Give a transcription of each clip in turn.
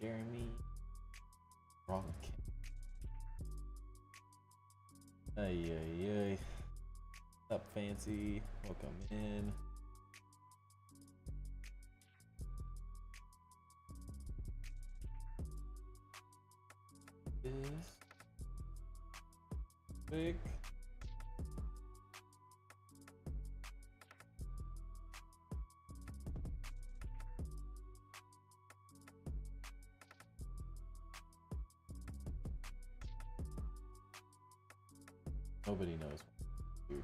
Jeremy. Wrong account. Ay, ay, ay. What's up, Fancy? Welcome in. This big. Nobody knows what to do.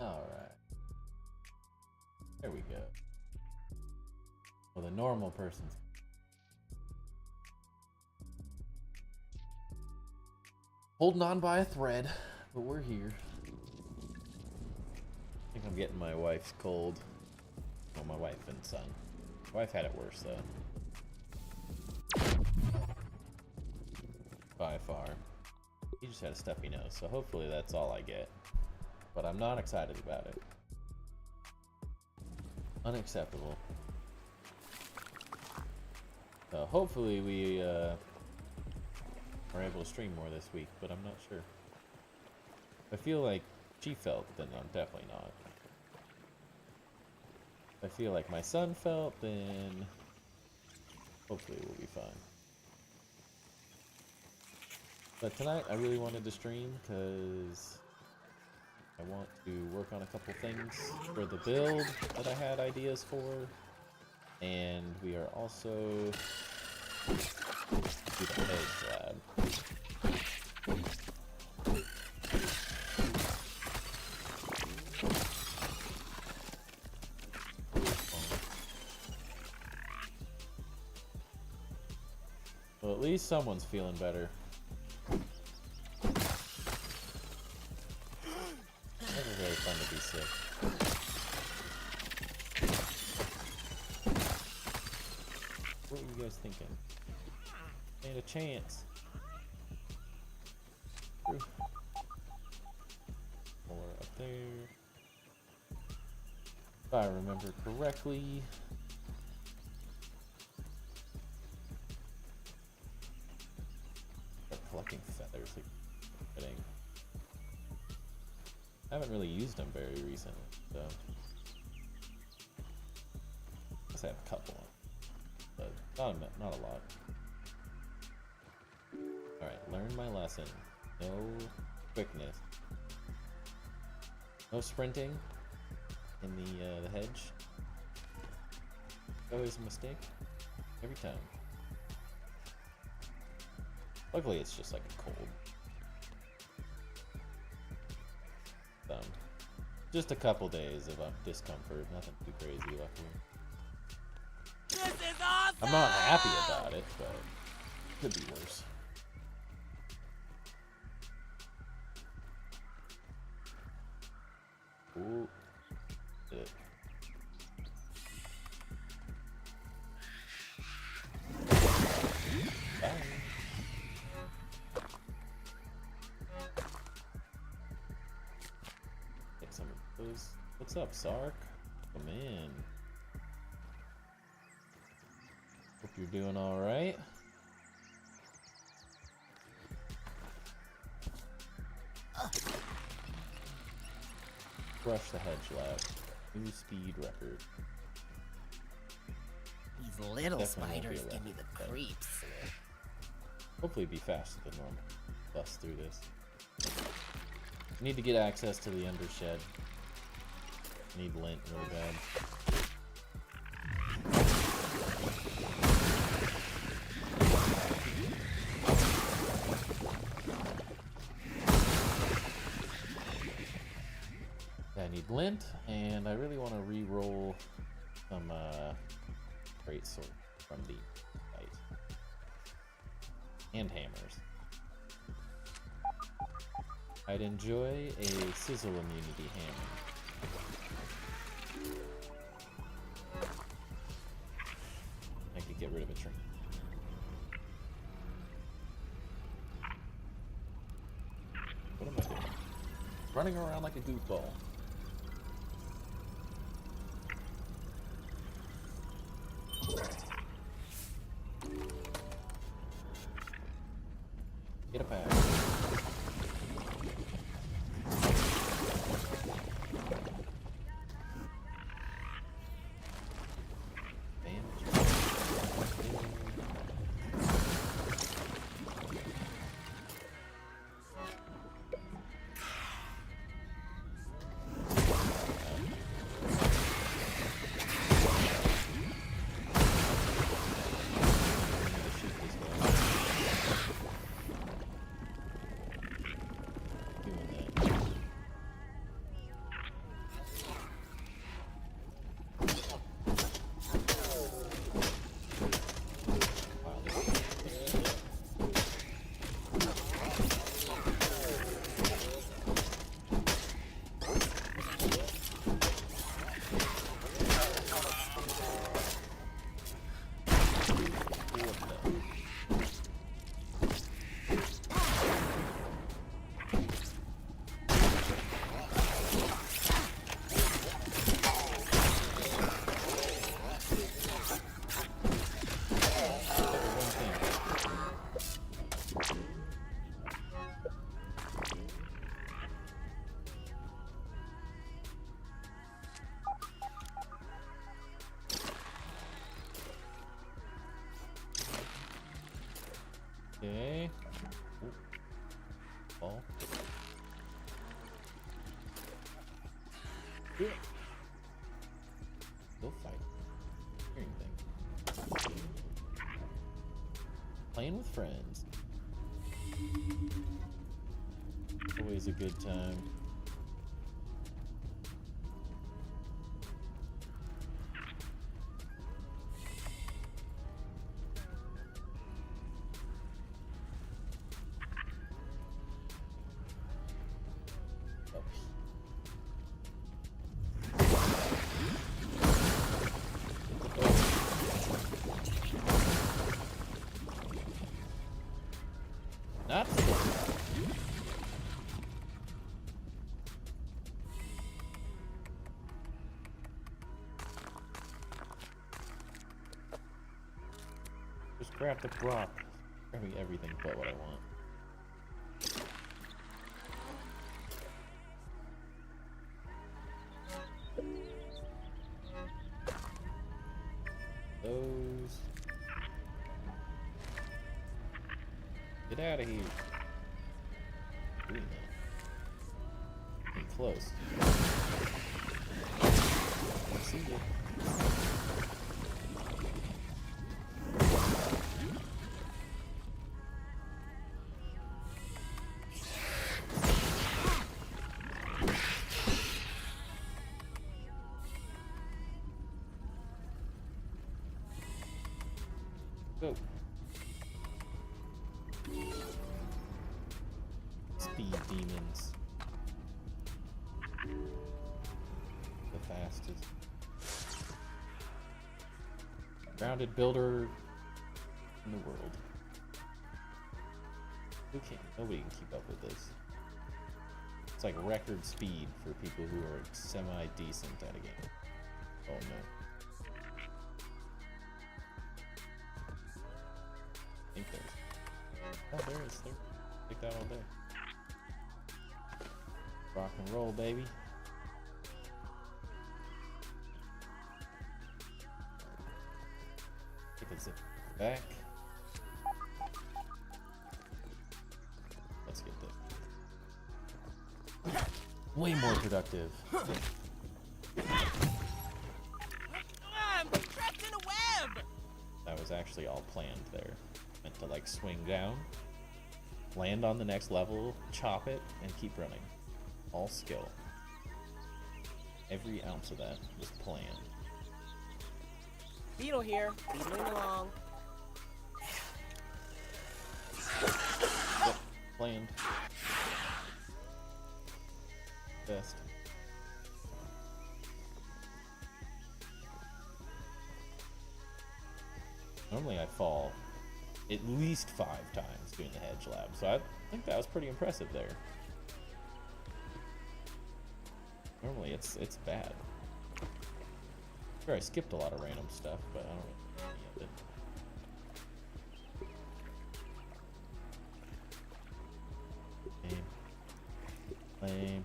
All right. There we go. Well, the normal person's holding on by a thread, but we're here. I think I'm getting my wife's cold. Well, my wife and son. My wife had it worse, though. By far. He just had a stuffy nose, so hopefully that's all I get. But I'm not excited about it. Unacceptable. So hopefully we are able to stream more this week, but I'm not sure. If I feel like she felt, then I'm definitely not. If I feel like my son felt, then hopefully we'll be fine. But tonight I really wanted to stream because I want to work on a couple things for the build that I had ideas for, and we are also do the Hedge Lab. Well, at least someone's feeling better. Never very fun to be sick. What were you guys thinking? Ain't a chance. More up there. If I remember correctly. Start collecting feathers. Like, fitting. I haven't really used them very recently, so I guess I have a couple, but not a lot. All right, learn my lesson. No quickness. No sprinting in the hedge. Always a mistake. Every time. Luckily, it's just like a cold. Just a couple days of discomfort, nothing too crazy, luckily. This is awesome! I'm not happy about it, but it could be worse. Ooh. Did it. Bye. Some of those. What's up, Sark? Come in. Hope you're doing all right. Crush the Hedge Lab. New speed record. These little Definitely spiders give me the creeps. Hopefully be faster than normal. Bust through this. Need to get access to the undershed. Need lint really bad. I need lint, and I really want to re-roll some great sword from the fight. And hammers. I'd enjoy a sizzle immunity hammer. I could get rid of a tree. What am I doing? Running around like a goofball. Get a pack. Okay. Ooh. Ball. Yeah. Go fight. Hearing thing. Playing with friends. Always a good time. Not just grab the rock. Grabbing everything but what I want. Those. Get out of here. Doing that. Getting close. See ya. Go. Speed demons. The fastest. Grounded builder in the world. Who can? Nobody can keep up with this. It's like record speed for people who are semi-decent at a game. Oh no. I think there's... Oh, there is. There. Take that all day. Rock and roll, baby. Take a zip back. Let's get this. Way more productive. I'm trapped in a web! That was actually all planned there. Meant to like swing down, land on the next level, chop it, and keep running. All skill. Every ounce of that was planned. Beetle here, beetling along. Yep, planned. Best. Normally I fall at least 5 times doing the Hedge Lab, so I think that was pretty impressive there. Normally it's bad. Sure, I skipped a lot of random stuff, but I don't really know any of it. Lame.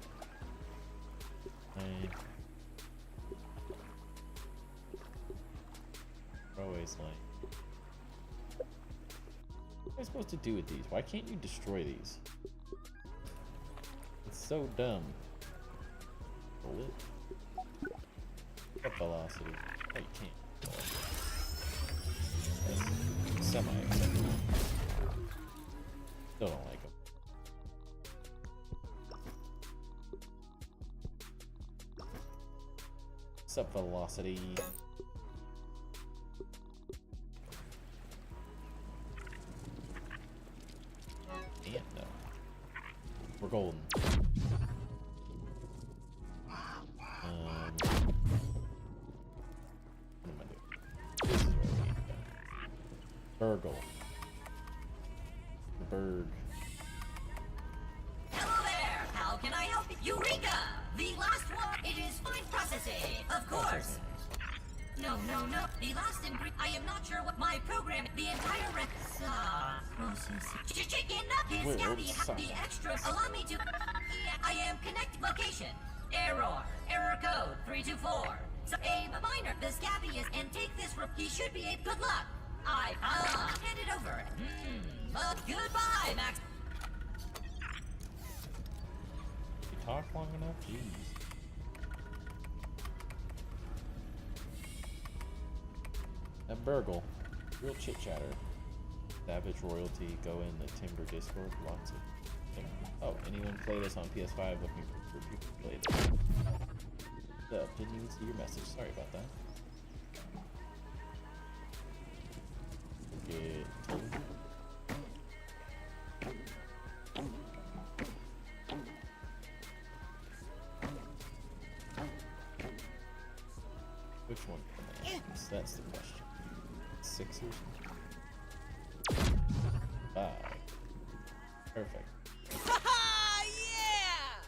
Always lame. What am I supposed to do with these? Why can't you destroy these? It's so dumb. Hold it. What velocity? Oh, you can't. That's semi-acceptable. Still don't like them. What's up, velocity? And no. We're golden. What am I doing? This is where we need to go. Burgle. The Berg. Hello there! How can I help you? Eureka! The last one! It is fine processing! Of course! No. The last ingredient. I am not sure what my program. The entire processing. Chicken nuggets. Scabby. The extra. Allow me to. I am connect location. Error code 324. So a minor. The Scabby is and take this. He should be a good luck. Hand it over. Goodbye, Max. You talk long enough? Jeez. That Burgle. Real chit chatter. Savage Royalty. Go in the Timber Discord. Lots of things. Oh, anyone play this on PS5? Looking for people to play this. What's up? Didn't even see your message. Sorry about that. Which one? That's the question. 6 or something? 5. Perfect. Haha, yeah!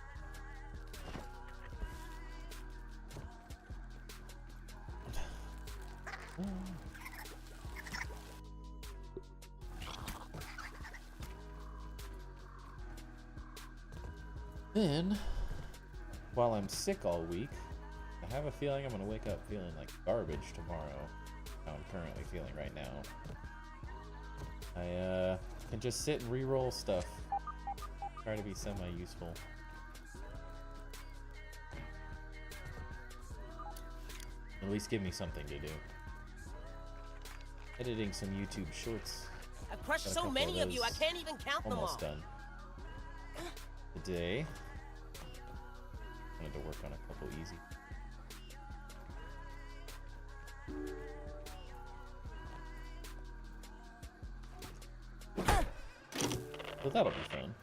Then, while I'm sick all week, I have a feeling I'm gonna wake up feeling like garbage tomorrow. How I'm currently feeling right now. I can just sit and re-roll stuff. Try to be semi-useful. At least give me something to do. Editing some YouTube shorts. I've crushed Got a so couple many of those you, I can't even count them all. almost done. Today, wanted to work on a couple easy. So that'll be fun.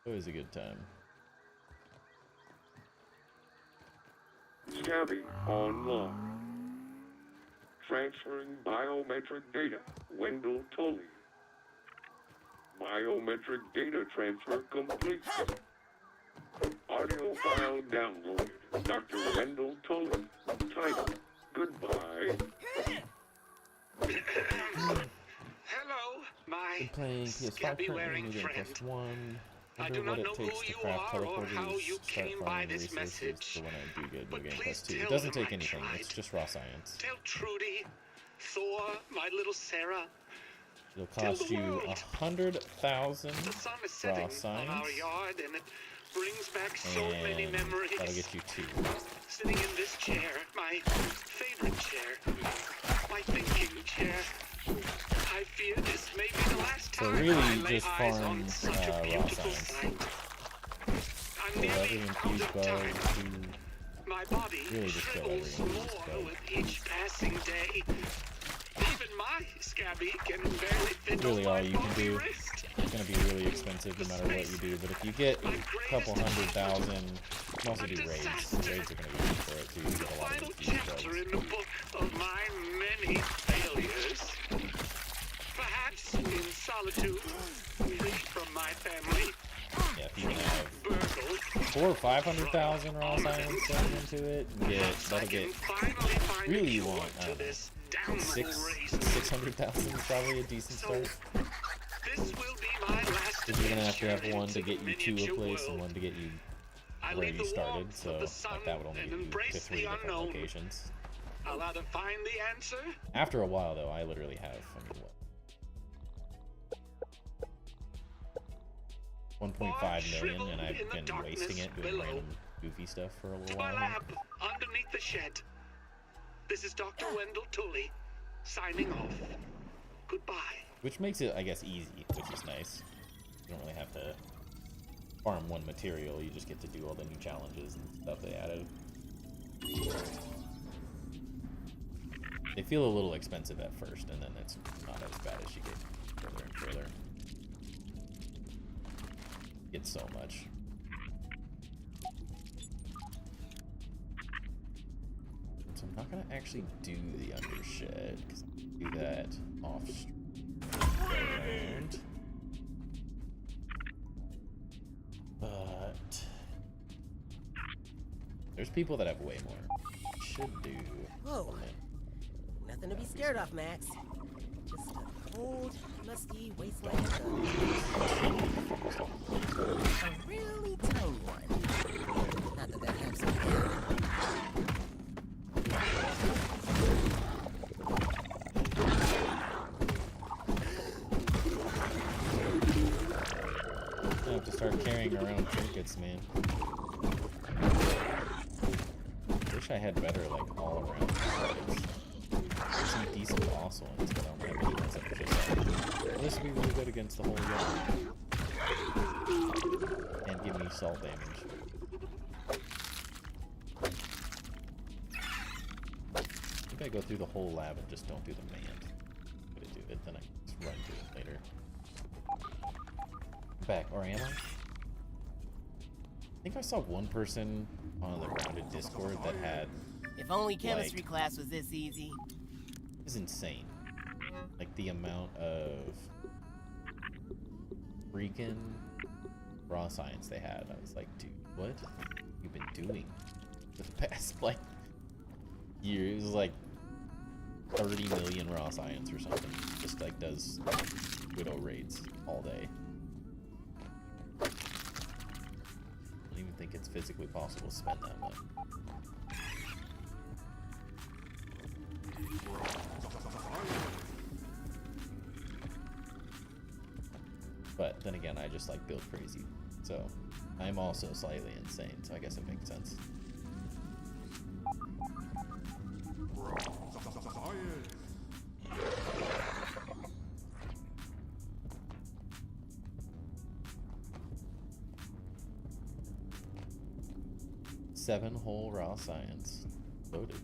Always a good time. Scabby online. Transferring biometric data. Wendell Tully. Biometric data transfer complete. Audio file downloaded. Dr. Wendell Tully. Title. Goodbye. Hello, my Been playing PS5 scabby-wearing currently, friend. +1. I Wonder do what not it know takes who to you craft are or teleporters, how you start came by farming this resources message, for when I do good but New Game please Plus 2. It tell doesn't them take I anything, tried. it's just raw science. Tell Trudy, Thor, my little Sarah. It'll Tell cost the you world. 100,000 The sun is raw setting on our science, yard, and it brings back so many and memories. that'll get you 2. Sitting in this chair, my favorite chair, my thinking chair. I fear this may be the last So time really, I lay just eyes farm on such a raw beautiful science. sight. I'm Kill nearly every out infused of bug, time. to My body really just kill every shrivels infused more bug. with each passing day. Even my scabby can barely fit Really on all my you can bony do. wrist. It's going to be really expensive no matter what you do, but if you get a couple 100,000, you can also do raids. Raids are going to be good for it too. You The get a lot of final infused chapter bugs. in the book of my many failures. Perhaps in solitude, free from my family, Yeah, if you have burgled, 400,000 or 500,000 raw science going into it, and that'll get really you want 600,000 is probably a decent start. This will be my last Because you're gonna have to have one to get you to a place and one to get you where you started, so like that would only get you to 3 different locations. I'll either find the answer. After a while, though, I literally have, I mean, what? 1.5 million, and I've been wasting it doing random goofy stuff for a little My while now. lab, underneath the shed. This is Dr. Wendell Tully, signing off. Goodbye. Which makes it, I guess, easy, which is nice. You don't really have to farm one material, you just get to do all the new challenges and stuff they added. They feel a little expensive at first, and then it's not as bad as you get further and further. Get so much. So I'm not gonna actually do the undershed, because I can do that off stream. But there's people that have way more. Should do. Whoa. Nothing to be scared of, Max. Just a cold, musty wasteland. A really tiny one. Not that that helps me. I have to start carrying around trinkets, man. Wish I had better, like, all around trinkets. Some decent boss ones, but I don't have any ones that are just like, well, this would be really good against the whole yellow. And give me salt damage. I think I go through the whole lab and just don't do the man. I'm gonna do it, then I can just run to it later. Back, or am I? I think I saw one person on the rounded Discord that had, If only chemistry like, class was this easy. is insane. Like the amount of freaking raw science they had. I was like, dude, what have you been doing for the past like year? It was like 30 million raw science or something. Just like does widow raids all day. I don't even think it's physically possible to spend that much. But then again, I just like build crazy. So I'm also slightly insane, so I guess it makes sense. Seven whole raw science loaded.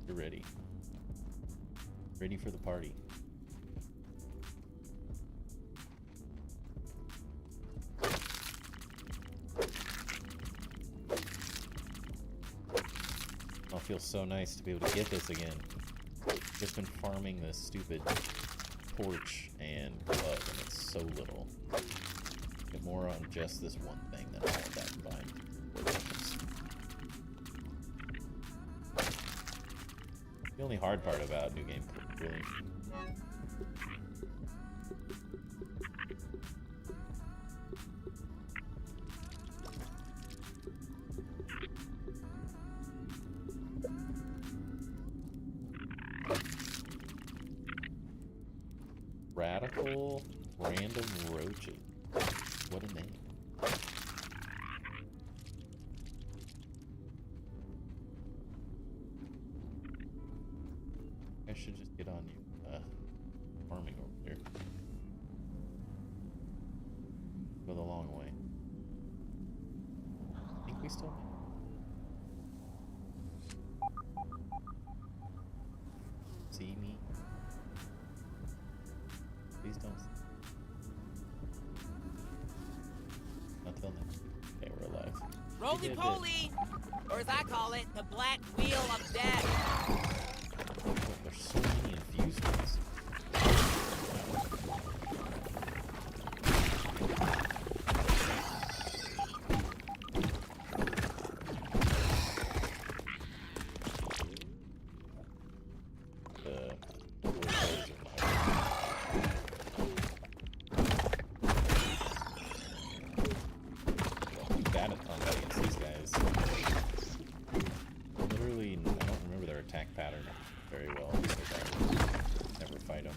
You're ready. Ready for the party. Oh, it feels so nice to be able to get this again. Just been farming this stupid torch and glove, and it's so little. Get more on just this one thing than all of that combined. The only hard part about New Game, really. Radical random roaches. What a name. I should just get on you farming over there. Go the long way. I think we still see me. Please don't. Not till now. Okay, we're alive. Roly-poly! Or as I call it, the black wheel of death. There's so many infused ones. very well, because I would never fight him.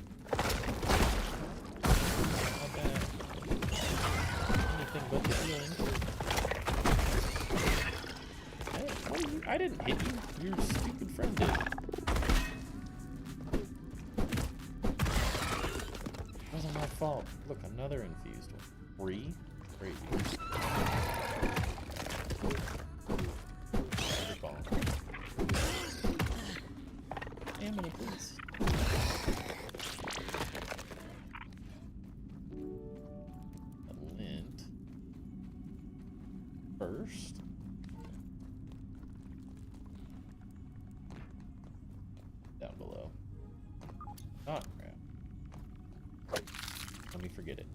Not bad. Anything but the healing. Hey, what are you? I didn't hit you. Your stupid friend did. It wasn't my fault. Look, another infused one. 3? Crazy. Ball. Stamina, please. A lint. First. Down below. Oh, crap. Let me forget it.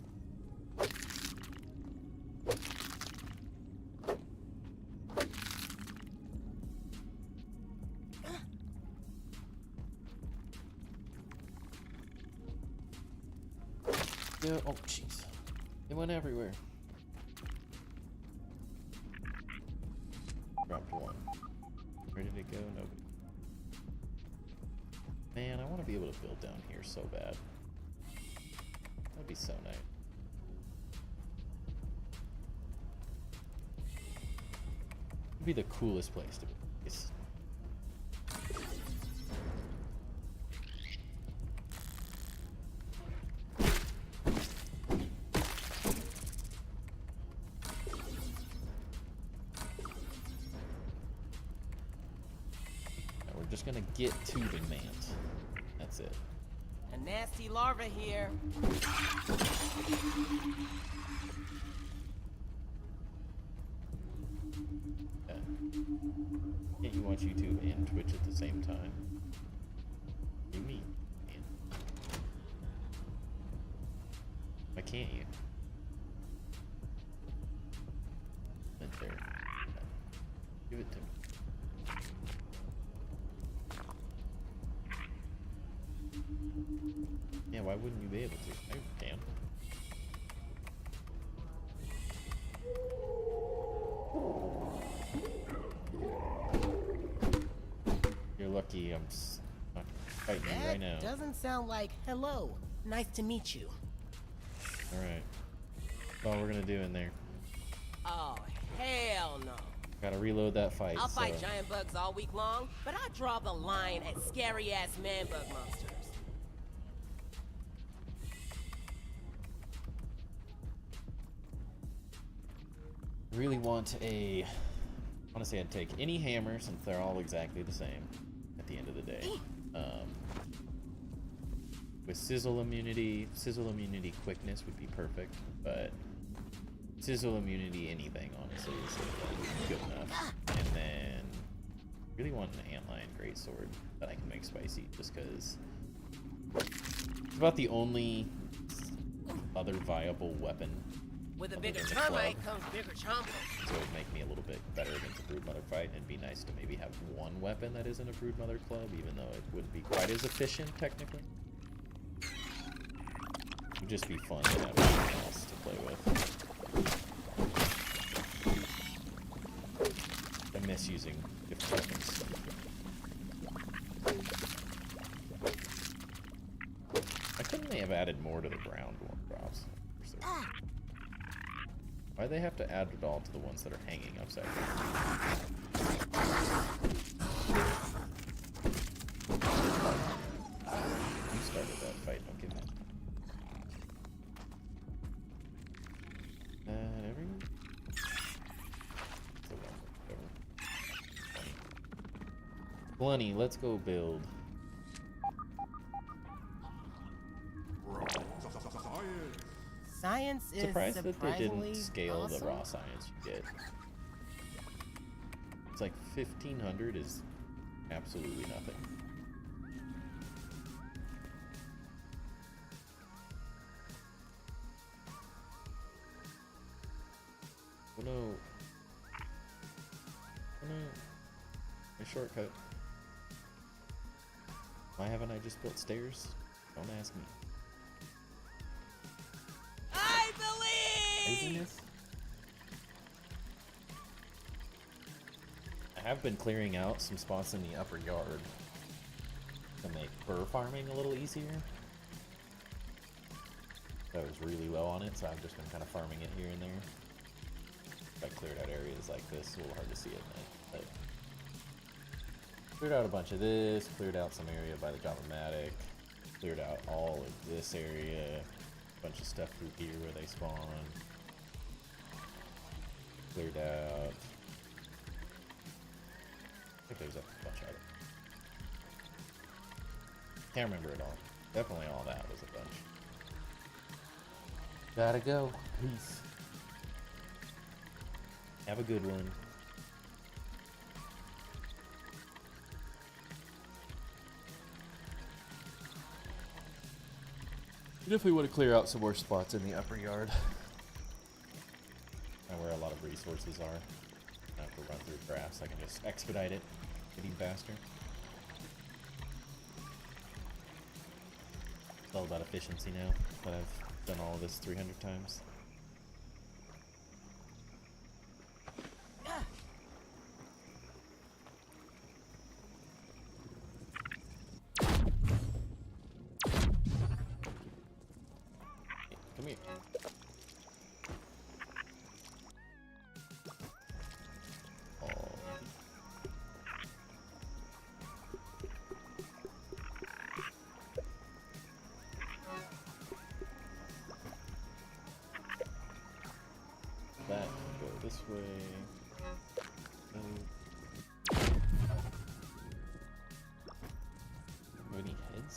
Yeah, oh, jeez. It went everywhere. Dropped one. Ready to go? Nobody. Man, I want to be able to build down here so bad. That'd be so nice. It'd be the coolest place to be. Just gonna get to the mant. That's it. A nasty larva here. Yeah. Can't you watch YouTube and Twitch at the same time? What do you mean? Man? Why can't you? Right there. Give it to me. Yeah, why wouldn't you be able to? I can. You're lucky I'm not fighting you right now. Doesn't sound like hello. Nice to meet you. Alright. That's all we're gonna do in there. Oh, hell no. Gotta reload that fight. I'll fight giant bugs all week long, but I draw the line at scary-ass man-bug monsters. I really want a... Honestly, I'd take any hammer since they're all exactly the same at the end of the day. With sizzle immunity quickness would be perfect, but sizzle immunity anything, honestly, is good enough. And then really want an antlion greatsword that I can make spicy, just because it's about the only other viable weapon. With a other bigger than the termite club. comes bigger chompers. So it would make me a little bit better against a broodmother fight, and it'd be nice to maybe have one weapon that isn't a broodmother club, even though it wouldn't be quite as efficient technically. It would just be fun to have something else to play with. I miss using different weapons. Why couldn't they have added more to the ground one drops? Why do they have to add it all to the ones that are hanging upside down? You started that fight, don't give me. Everyone? The one, whatever. Plenty, let's go build. Science is Surprised that they didn't surprisingly scale awesome. the raw science you get. It's like 1500 is absolutely nothing. Oh no. Oh no. My shortcut. Why haven't I just built stairs? Don't ask me. I believe! Craziness? I have been clearing out some spots in the upper yard. to make fur farming a little easier. I was really low on it, so I've just been kind of farming it here and there. I cleared out areas like this, it's a little hard to see at night. But cleared out a bunch of this, cleared out some area by the Java-matic, cleared out all of this area, a bunch of stuff through here where they spawn. Cleared out. I think there's a bunch of it. Can't remember it all. Definitely all that was a bunch. Gotta go. Peace. Have a good one. Definitely want to clear out some more spots in the upper yard. And where a lot of resources are. I have to run through grass, I can just expedite it getting faster. It's all about efficiency now that I've done all of this 300 times. Come here. That go this way. Do we need heads?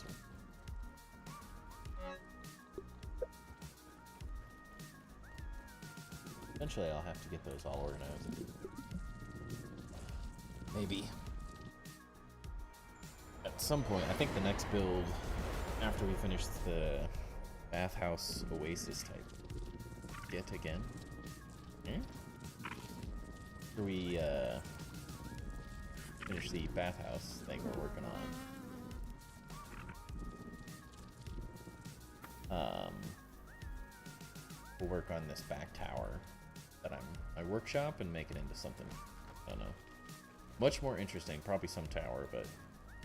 Eventually I'll have to get those all organized. Maybe. At some point, I think the next build, after we finish the bathhouse Oasis type get again. After we finish the bathhouse thing we're working on. We'll work on this back tower that I workshop and make it into something, I don't know, much more interesting. Probably some tower, but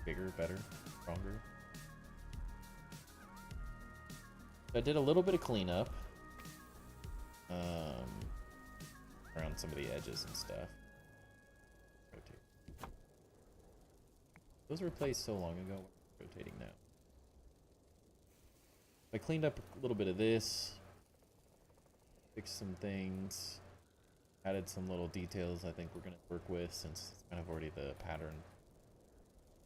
bigger, better, stronger. I did a little bit of cleanup around some of the edges and stuff. Rotate. Those were placed so long ago. Rotating now. I cleaned up a little bit of this, fixed some things, added some little details I think we're going to work with, since it's kind of already the pattern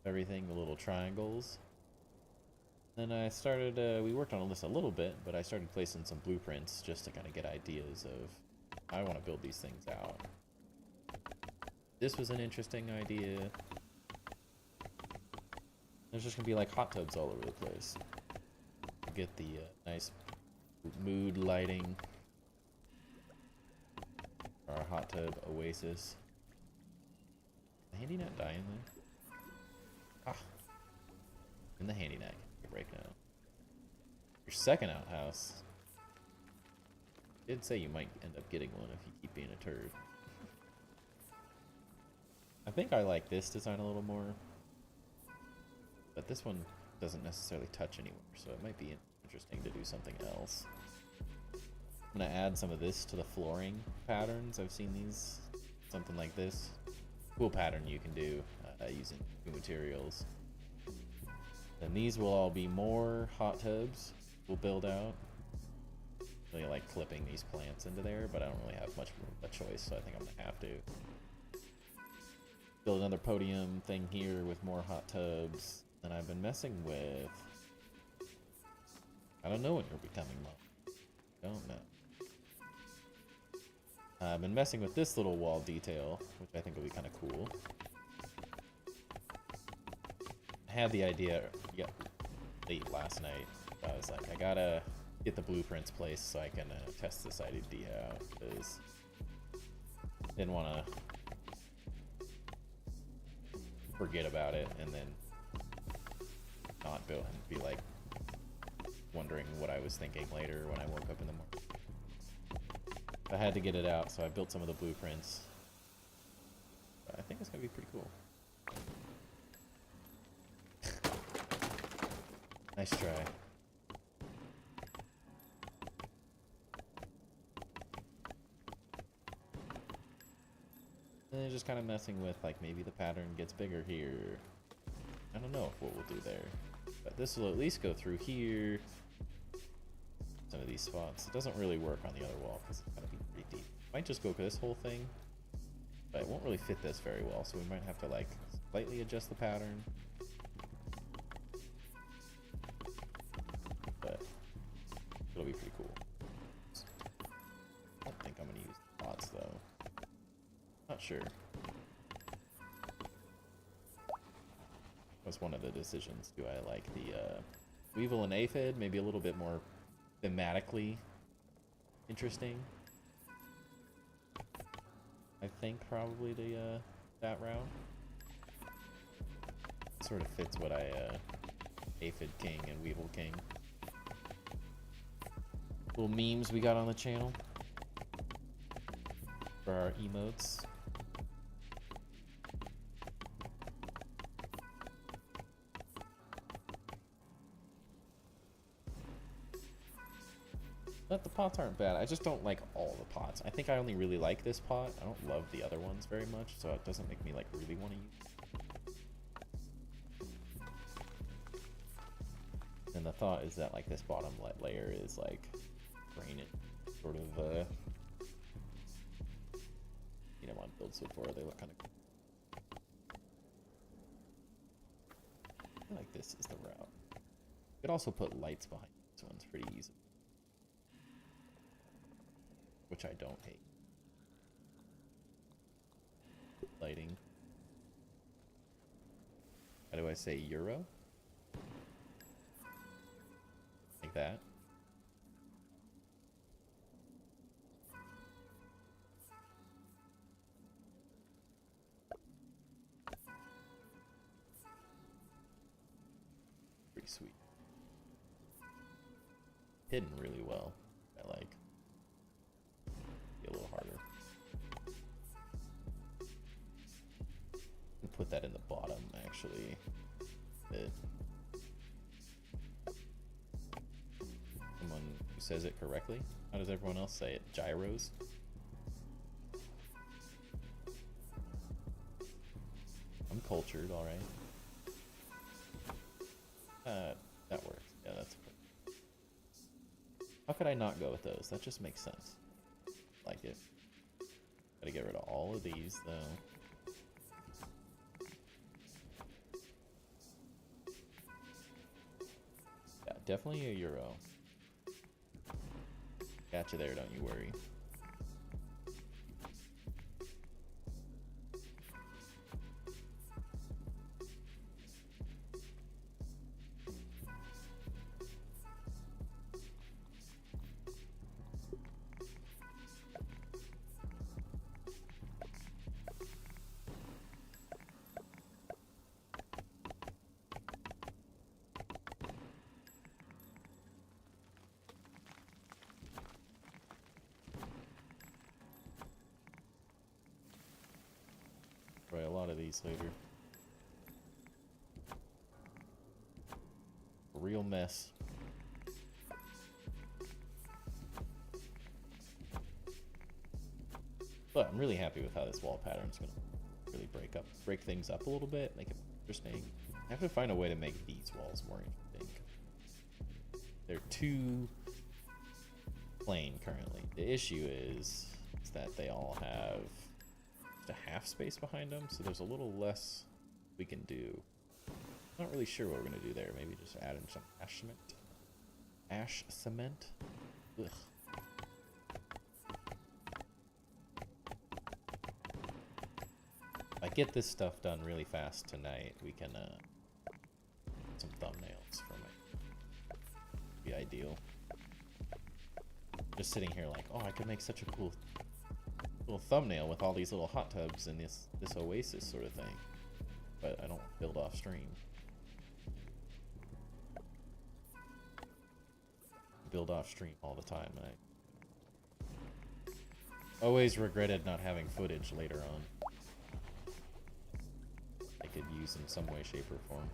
of everything, the little triangles. Then I started, we worked on this a little bit, but I started placing some blueprints just to kind of get ideas of how I want to build these things out. This was an interesting idea. There's just going to be like hot tubs all over the place. Get the nice mood lighting. Our hot tub Oasis. The handy net die in there? Ah. In the handy net. Break now. Your second outhouse. Did say you might end up getting one if you keep being a turd. I think I like this design a little more, but this one doesn't necessarily touch anywhere, so it might be interesting to do something else. I'm gonna add some of this to the flooring patterns. I've seen these, something like this. Cool pattern you can do using new materials. And these will all be more hot tubs we'll build out. Really like clipping these plants into there, but I don't really have much of a choice, so I think I'm gonna have to build another podium thing here with more hot tubs. And I've been messing with, I don't know when you're becoming mom. Don't know. I've been messing with this little wall detail, which I think will be kind of cool. Had the idea late last night. I was like, I gotta get the blueprints placed so I can test this idea out, because didn't want to forget about it and then not build and be like wondering what I was thinking later when I woke up in the morning. I had to get it out, so I built some of the blueprints. I think it's gonna be pretty cool. Nice try. And then just kind of messing with, like, maybe the pattern gets bigger here. I don't know what we'll do there. But this will at least go through here. Some of these spots. It doesn't really work on the other wall because it's going to be pretty deep. Might just go for this whole thing. But it won't really fit this very well, so we might have to, like, slightly adjust the pattern. But it'll be pretty cool. I don't think I'm going to use pots, though. Not sure. Was one of the decisions. Do I like the Weevil and Aphid? Maybe a little bit more thematically interesting. I think probably the that route sort of fits what I Aphid King and Weevil King. Little memes we got on the channel for our emotes. But the pots aren't bad. I just don't like all the pots. I think I only really like this pot. I don't love the other ones very much, so it doesn't make me like really want to use it. And the thought is that like this bottom layer is like granite, sort of you know, on builds before they look kind of cool. I feel like this is the route. You could also put lights behind this one's pretty easy. Which I don't hate. Lighting. How do I say euro? Like that. Pretty sweet. Hidden really well. I like. A little harder. And put that in the bottom, actually. Someone who says it correctly. How does everyone else say it? Gyros? I'm cultured, alright. That works. Yeah, that's good. How could I not go with those? That just makes sense. Like it. Gotta get rid of all of these though. Yeah, definitely a euro. Gotcha there, don't you worry. A lot of these later. A real mess. But I'm really happy with how this wall pattern is going to really break things up a little bit, make it interesting. I have to find a way to make these walls more interesting. They're too plain currently. The issue is that they all have a half space behind them, so there's a little less we can do. Not really sure what we're gonna do there. Maybe just add in some ash cement. Ash cement? Ugh. If I get this stuff done really fast tonight, we can get some thumbnails from it. Be ideal. Just sitting here like, oh, I could make such a cool little thumbnail with all these little hot tubs and this Oasis sort of thing, but I don't build off stream. Build off stream all the time, and I always regretted not having footage later on. I could use in some way, shape, or form.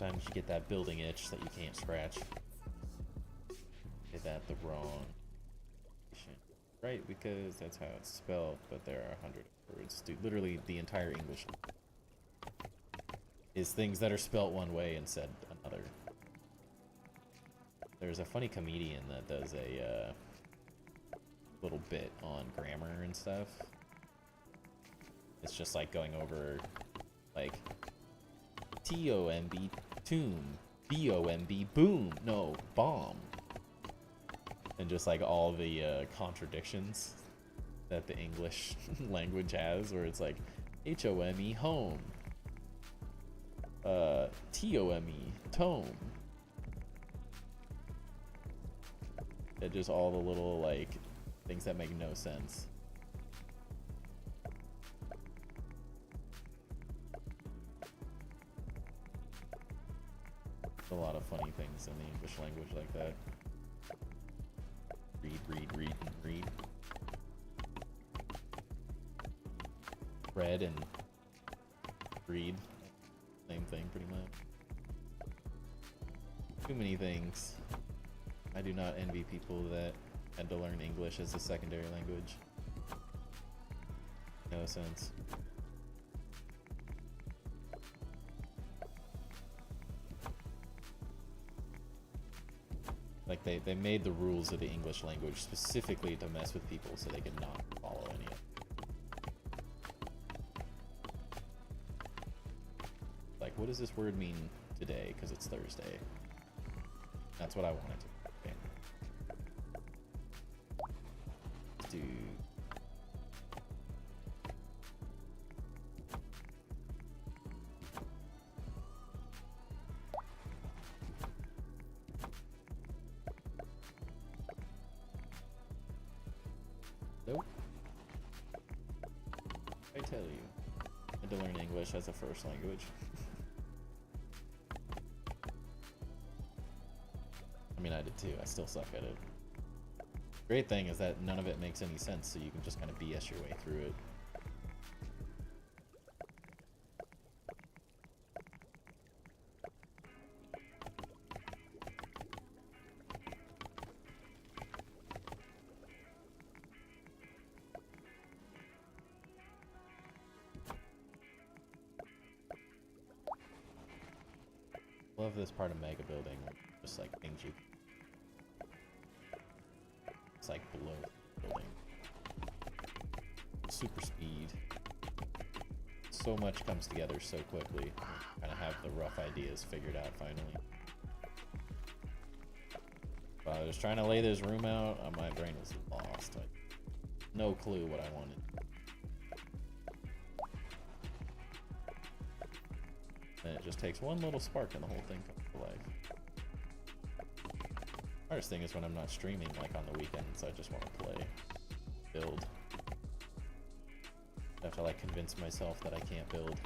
sometimes you get that building itch that you can't scratch. Did that the wrong right, because that's how it's spelled, but there are 100 words. Dude, literally the entire English is things that are spelt one way and said another. There's a funny comedian that does a little bit on grammar and stuff. It's just like going over like T-O-M-B, tomb, B-O-M-B, boom, no, bomb. And just like all the contradictions that the English language has, where it's like H-O-M-E, home, T-O-M-E, tome. It just all the little like things that make no sense. A lot of funny things in the English language like that. Read, and read. Read and read. Same thing, pretty much. Too many things. I do not envy people that had to learn English as a secondary language. No sense. Like they made the rules of the English language specifically to mess with people so they could not follow any of it. Like, what does this word mean today? Because it's Thursday. That's what I wanted to. Okay. Let's do. Nope. I tell you, I had to learn English as a first language. I mean, I did too. I still suck at it. Great thing is that none of it makes any sense, so you can just kind of BS your way through it. Love this part of mega building, just like things you. It's like below building. Super speed. So much comes together so quickly. Kind of have the rough ideas figured out finally. But I was trying to lay this room out, my brain was lost. Like, no clue what I wanted. And it just takes one little spark and the whole thing comes to life. Hardest thing is when I'm not streaming, like on the weekends, I just want to play, build. I have to like convince myself that I can't build.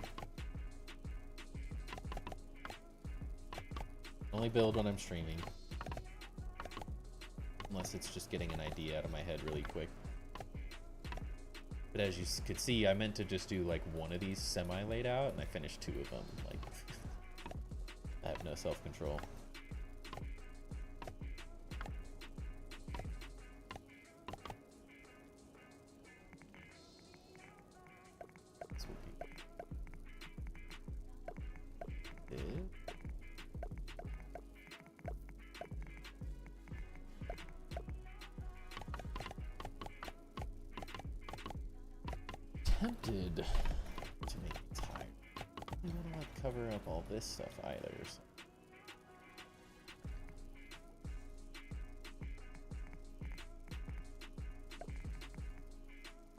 Only build when I'm streaming. Unless it's just getting an idea out of my head really quick. But as you could see, I meant to just do like one of these semi-laid out, and I finished two of them. Like, I have no self-control. This would be it. Tempted to make it tired. I don't want to cover up all this stuff either. So.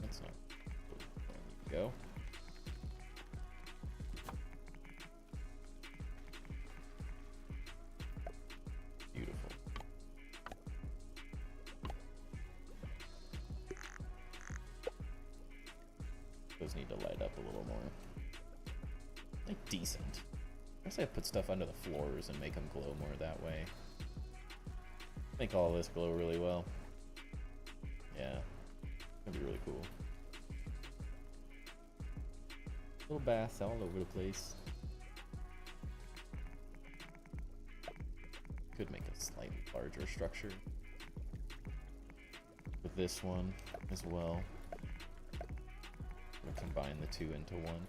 That's not. There we go. Beautiful. Those need to light up a little more. Like, decent. I guess I put stuff under the floors and make them glow more that way. Make all this glow really well. Yeah. That'd be really cool. Little baths all over the place. slightly larger structure with this one as well. We'll combine the two into one.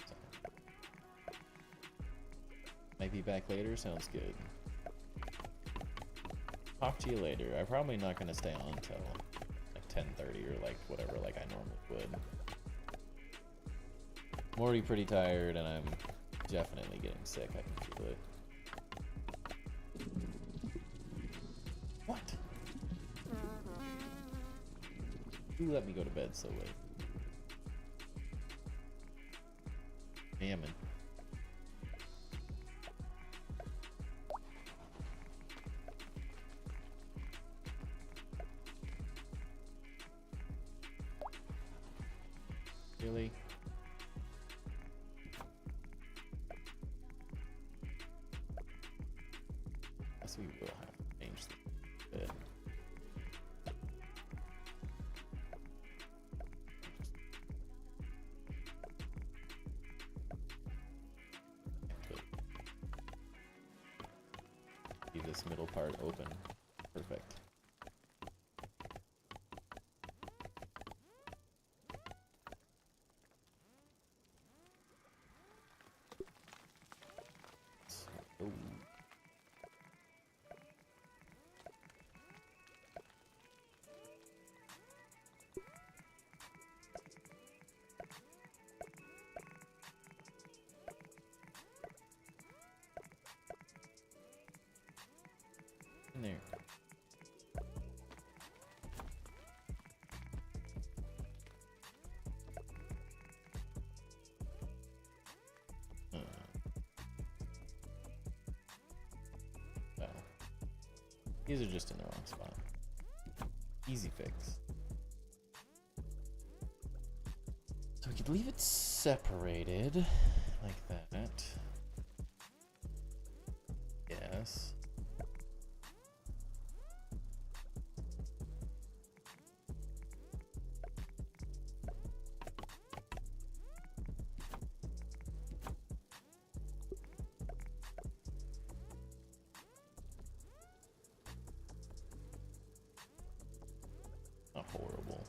So, might be back later, sounds good. Talk to you later. I'm probably not gonna stay on until like 10:30 or like whatever, like I normally would. I'm already pretty tired and I'm definitely getting sick. I can feel it. What? Who let me go to bed so late? Mammon. Really? Guess we will have to change the bed. Leave this middle part open. Perfect. Oh. In there. Well, these are just in the wrong spot. Easy fix. So we could leave it separated like that. Yes. Not horrible.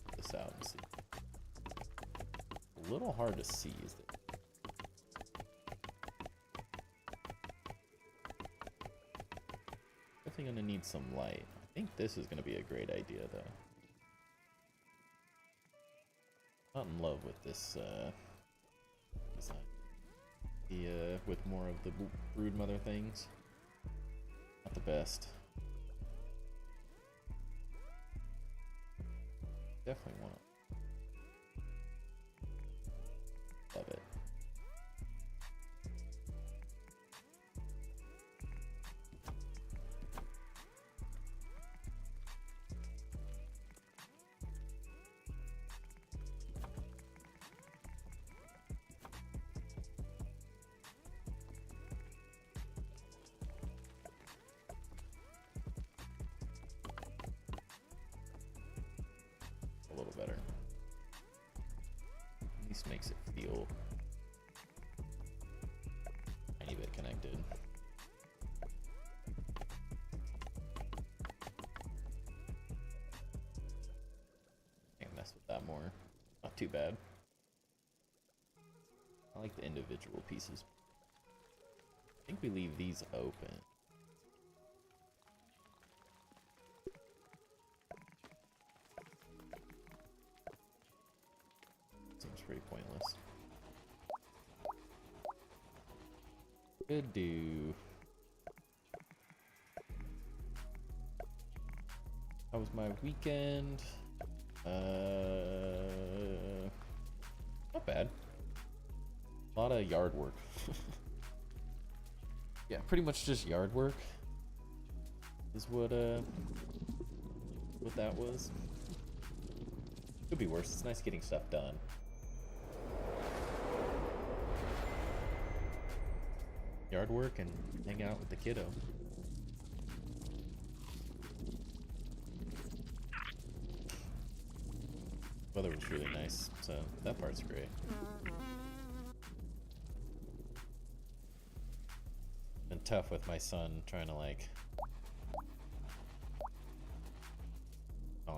Put this out and see. A little hard to see, is it? Definitely gonna need some light. I think this is gonna be a great idea, though. Not in love with this design. With more of the brood mother things. Not the best. Definitely want to love it. A little better. At least makes it feel a tiny bit connected. I can mess with that more. Not too bad. I like the individual pieces. I think we leave these open. Seems pretty pointless. Could do. How was my weekend? Not bad. A lot of yard work. Yeah, pretty much just yard work is what that was. Could be worse. It's nice getting stuff done. Yard work and hang out with the kiddo. weather was really nice, so that part's great. Been tough with my son trying to like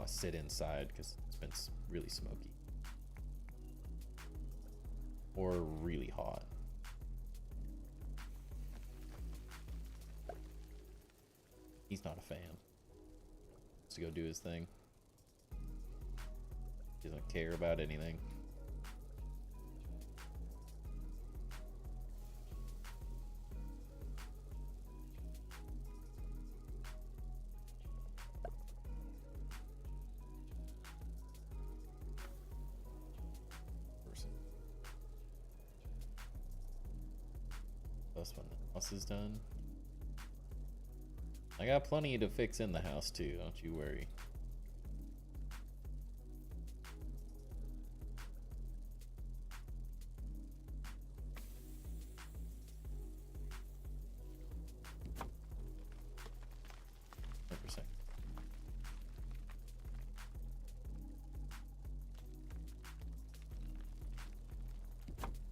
sit inside because it's been really smoky or really hot. He's not a fan. Wants to go do his thing. He doesn't care about anything. Plus when the house is done. I got plenty to fix in the house too, don't you worry.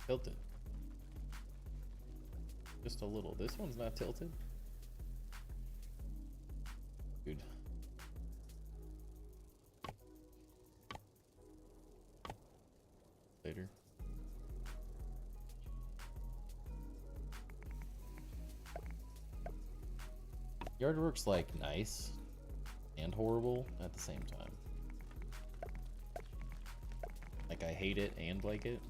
Tilted. Just a little. This one's not tilted. Dude. Later. Yard work's like nice and horrible at the same time. Like I hate it and like it.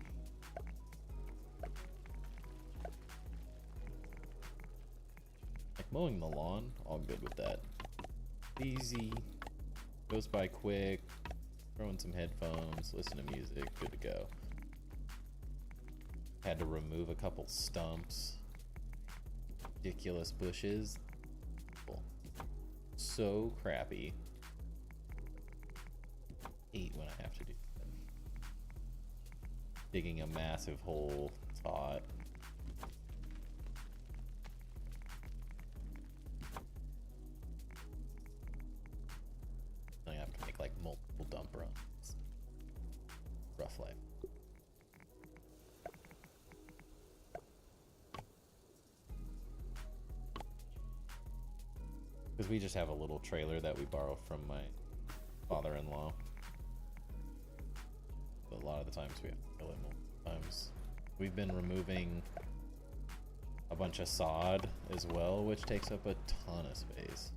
Like mowing the lawn, all good with that. Easy, goes by quick, throw in some headphones, listen to music, good to go. Had to remove a couple stumps, ridiculous bushes. So crappy. Hate when I have to do that. Digging a massive hole, it's hot. I have to make like multiple dump runs. Rough life. Because we just have a little trailer that we borrow from my father-in-law. A lot of the times we have to fill it multiple times. We've been removing a bunch of sod as well, which takes up a ton of space.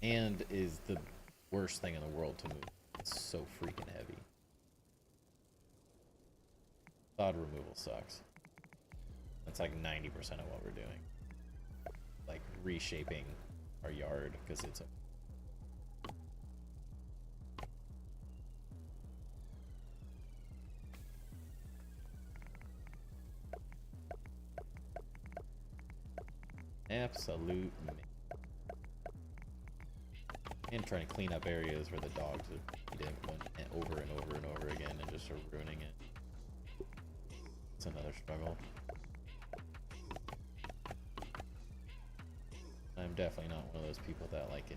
And is the worst thing in the world to move. It's so freaking heavy. Sod removal sucks. That's like 90% of what we're doing. Like reshaping our yard because it's a absolute mess. And trying to clean up areas where the dogs have eaten over and over and over again and just are ruining it. It's another struggle. I'm definitely not one of those people that like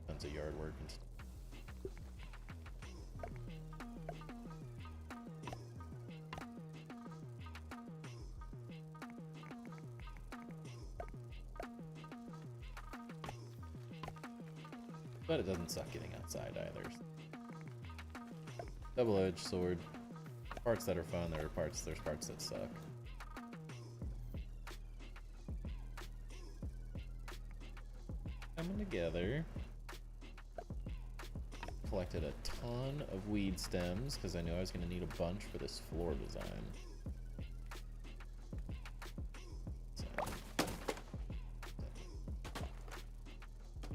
tons of yard work and stuff. But it doesn't suck getting outside either. Double-edged sword. Parts that are fun, there's parts that suck. Coming together. Collected a ton of weed stems because I knew I was going to need a bunch for this floor design.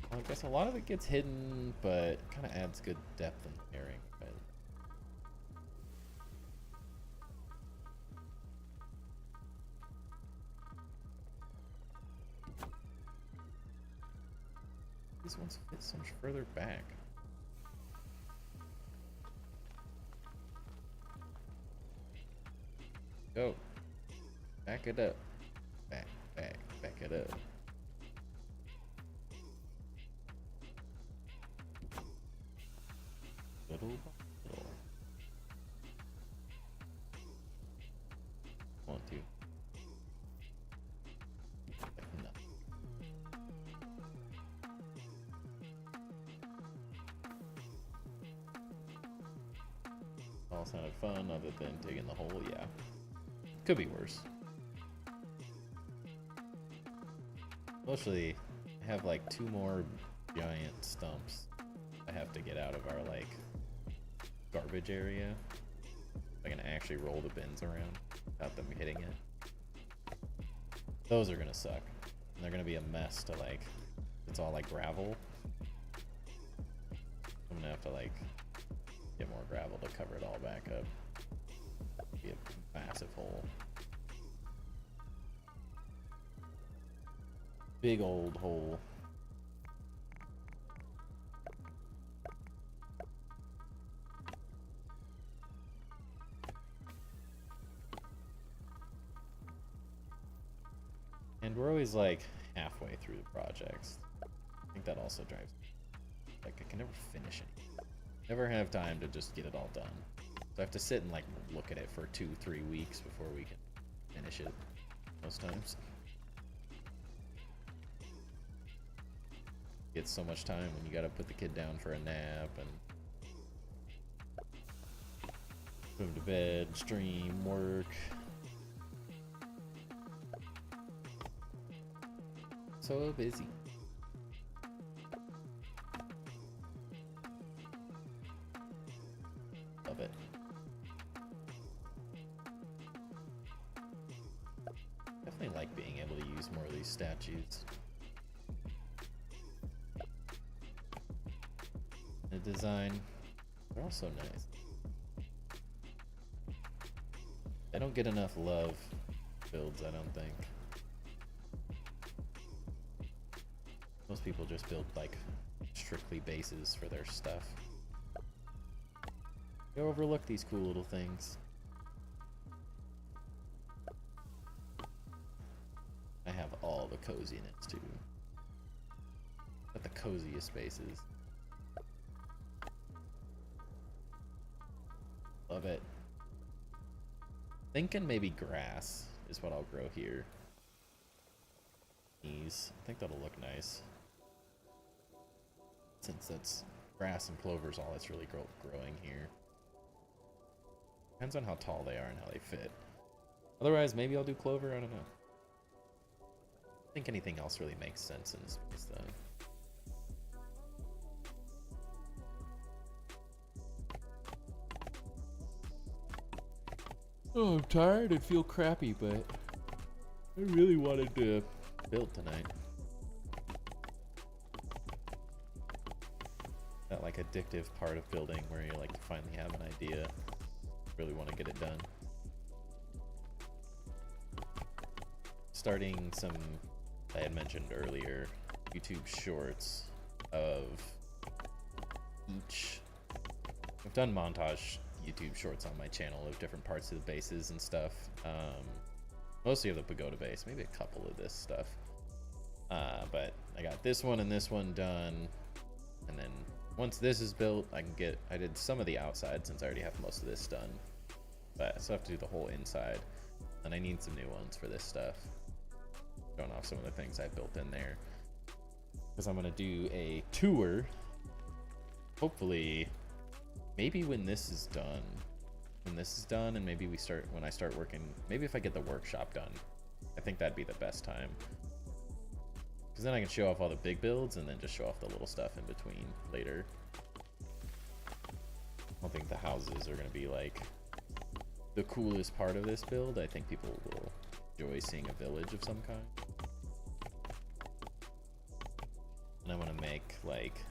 Well, I guess a lot of it gets hidden, but kind of adds good depth and layering. These ones fit so much further back. Go. Back it up. Back it up. Little by little. Want to. No. All sounded fun other than digging the hole, yeah. Could be worse. Mostly, I have like 2 more giant stumps I have to get out of our like garbage area. I can actually roll the bins around without them hitting it. Those are gonna suck. And they're gonna be a mess to like, it's all like gravel. I'm gonna have to like get more gravel to cover it all back up. Be a massive hole. Big old hole. And we're always like halfway through the projects. I think that also drives me. Like I can never finish it. Never have time to just get it all done. So I have to sit and like look at it for 2-3 weeks before we can finish it most times. Get so much time when you gotta put the kid down for a nap and put him to bed, stream, work. So busy. Love it. Definitely like being able to use more of these statues. The design, they're also nice. They don't get enough love builds, I don't think. Most people just build like strictly bases for their stuff. They overlook these cool little things. I have all the coziness too. But the coziest spaces. Love it. Thinking maybe grass is what I'll grow here. These, I think that'll look nice. Since that's grass and clover's all that's really growing here. Depends on how tall they are and how they fit. Otherwise, maybe I'll do clover, I don't know. I think anything else really makes sense in this space though. Oh, I'm tired and feel crappy, but I really wanted to build tonight. That like addictive part of building where you like finally have an idea, really want to get it done. Starting some, I had mentioned earlier, YouTube shorts of each. I've done montage YouTube shorts on my channel of different parts of the bases and stuff. Mostly of the pagoda base, maybe a couple of this stuff. But I got this one and this one done, and then once this is built, I did some of the outside since I already have most of this done. But I still have to do the whole inside, and I need some new ones for this stuff. Showing off some of the things I built in there, because I'm gonna do a tour. Hopefully, maybe when this is done. And maybe when I start working, maybe if I get the workshop done, I think that'd be the best time. Because then I can show off all the big builds and then just show off the little stuff in between later. I don't think the houses are going to be like the coolest part of this build. I think people will enjoy seeing a village of some kind. And I want to make like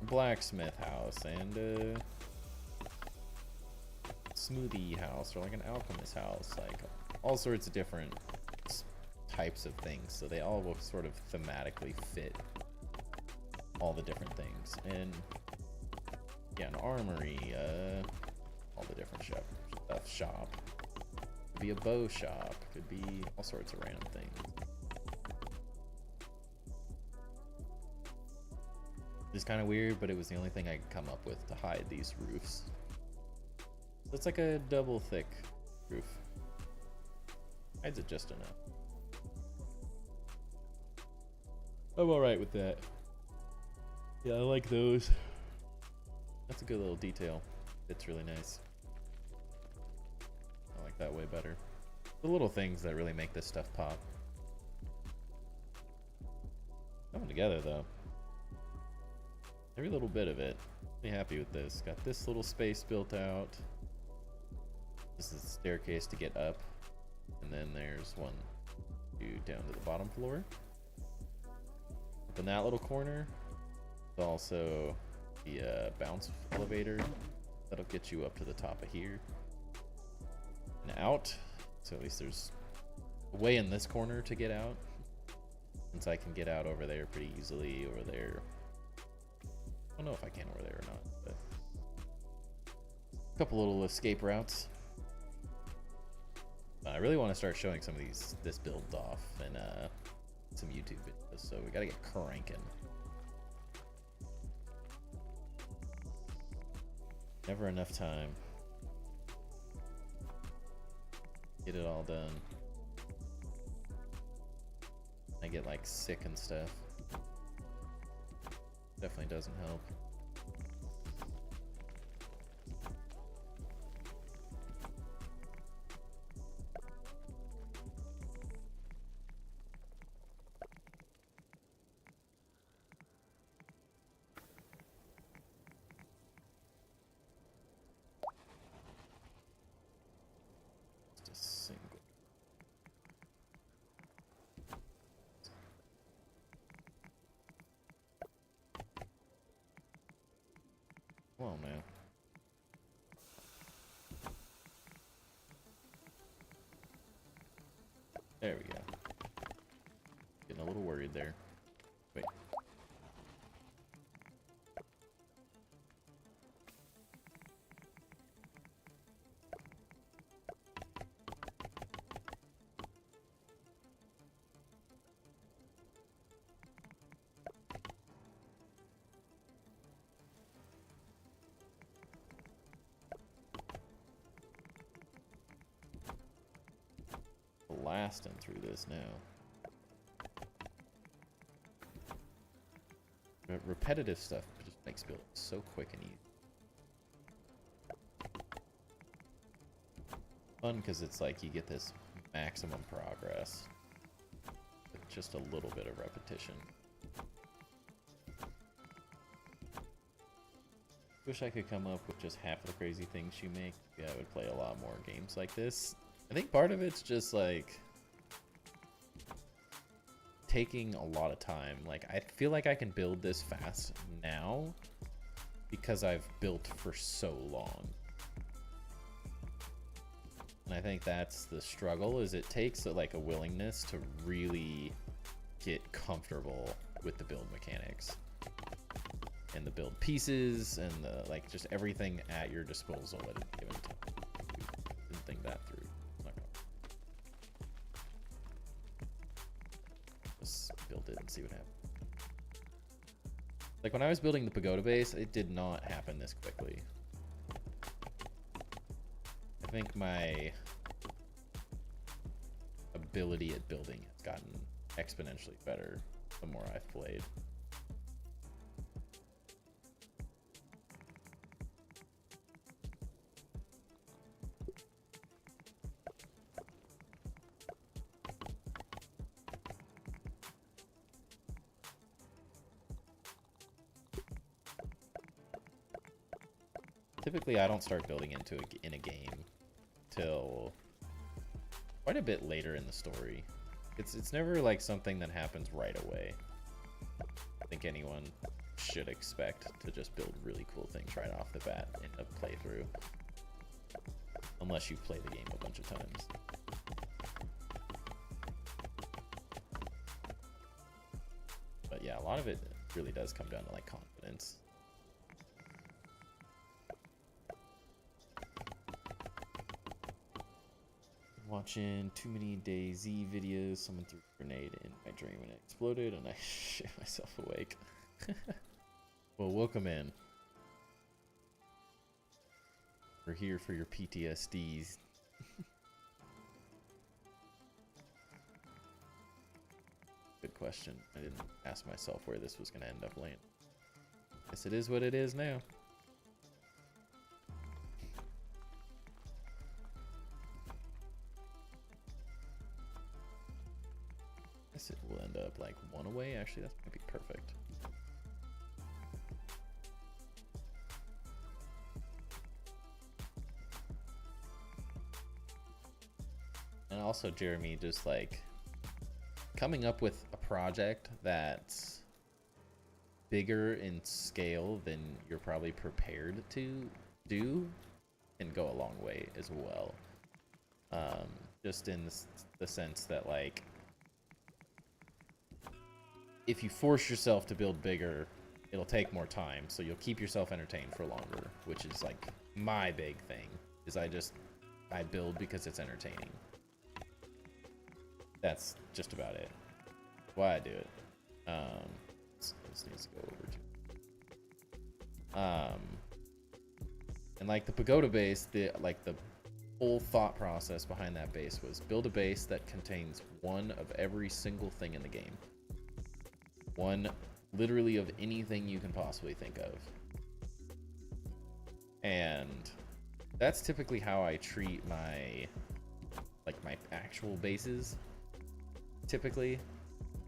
a blacksmith house and a smoothie house or like an alchemist house, like all sorts of different types of things, so they all will sort of thematically fit all the different things. And yeah, an armory, all the different shop, could be a bow shop, could be all sorts of random things. It's kind of weird, but it was the only thing I could come up with to hide these roofs. So it's like a double thick roof. Hides it just enough. I'm alright with that. Yeah, I like those. That's a good little detail. It's really nice. I like that way better. The little things that really make this stuff pop. Coming together though. Every little bit of it. Really happy with this. Got this little space built out. This is the staircase to get up. And then there's one down to the bottom floor. Up in that little corner, there's also the bounce elevator. That'll get you up to the top of here. And out. So at least there's a way in this corner to get out. Since I can get out over there pretty easily over there. I don't know if I can over there or not, but a couple little escape routes. I really want to start showing some of this build off and some YouTube videos, so we gotta get cranking. Never enough time. Get it all done. I get like sick and stuff. Definitely doesn't help. Just a single. Come on, man. There we go. Getting a little worried there. Wait. Blasting through this now. Repetitive stuff just makes building so quick and easy. Fun because it's like you get this maximum progress with just a little bit of repetition. Wish I could come up with just half of the crazy things you make. Yeah, I would play a lot more games like this. I think part of it's just like taking a lot of time. Like I feel like I can build this fast now because I've built for so long. And I think that's the struggle, is it takes like a willingness to really get comfortable with the build mechanics and the build pieces and the like just everything at your disposal at a given time. Didn't think that through. Just build it and see what happens. Like when I was building the pagoda base, it did not happen this quickly. I think my ability at building has gotten exponentially better the more I've played. Typically, I don't start building in a game till quite a bit later in the story. It's never like something that happens right away. I think anyone should expect to just build really cool things right off the bat in a playthrough, unless you've played the game a bunch of times. But yeah, a lot of it really does come down to like confidence. Watching too many DayZ videos. Someone threw a grenade in my dream and it exploded and I shit myself awake. Well, welcome in. We're here for your PTSDs. Good question. I didn't ask myself where this was going to end up landing. Guess it is what it is now. Guess it will end up like one away. Actually, that's going to be perfect. And also, Jeremy, just like coming up with a project that's bigger in scale than you're probably prepared to do can go a long way as well. Just in the sense that, like, if you force yourself to build bigger, it'll take more time, so you'll keep yourself entertained for longer, which is like my big thing, is I build because it's entertaining. That's just about it. Why I do it. This needs to go over to. And like the pagoda base, the whole thought process behind that base was build a base that contains one of every single thing in the game. One literally of anything you can possibly think of. And that's typically how I treat my actual bases. Typically,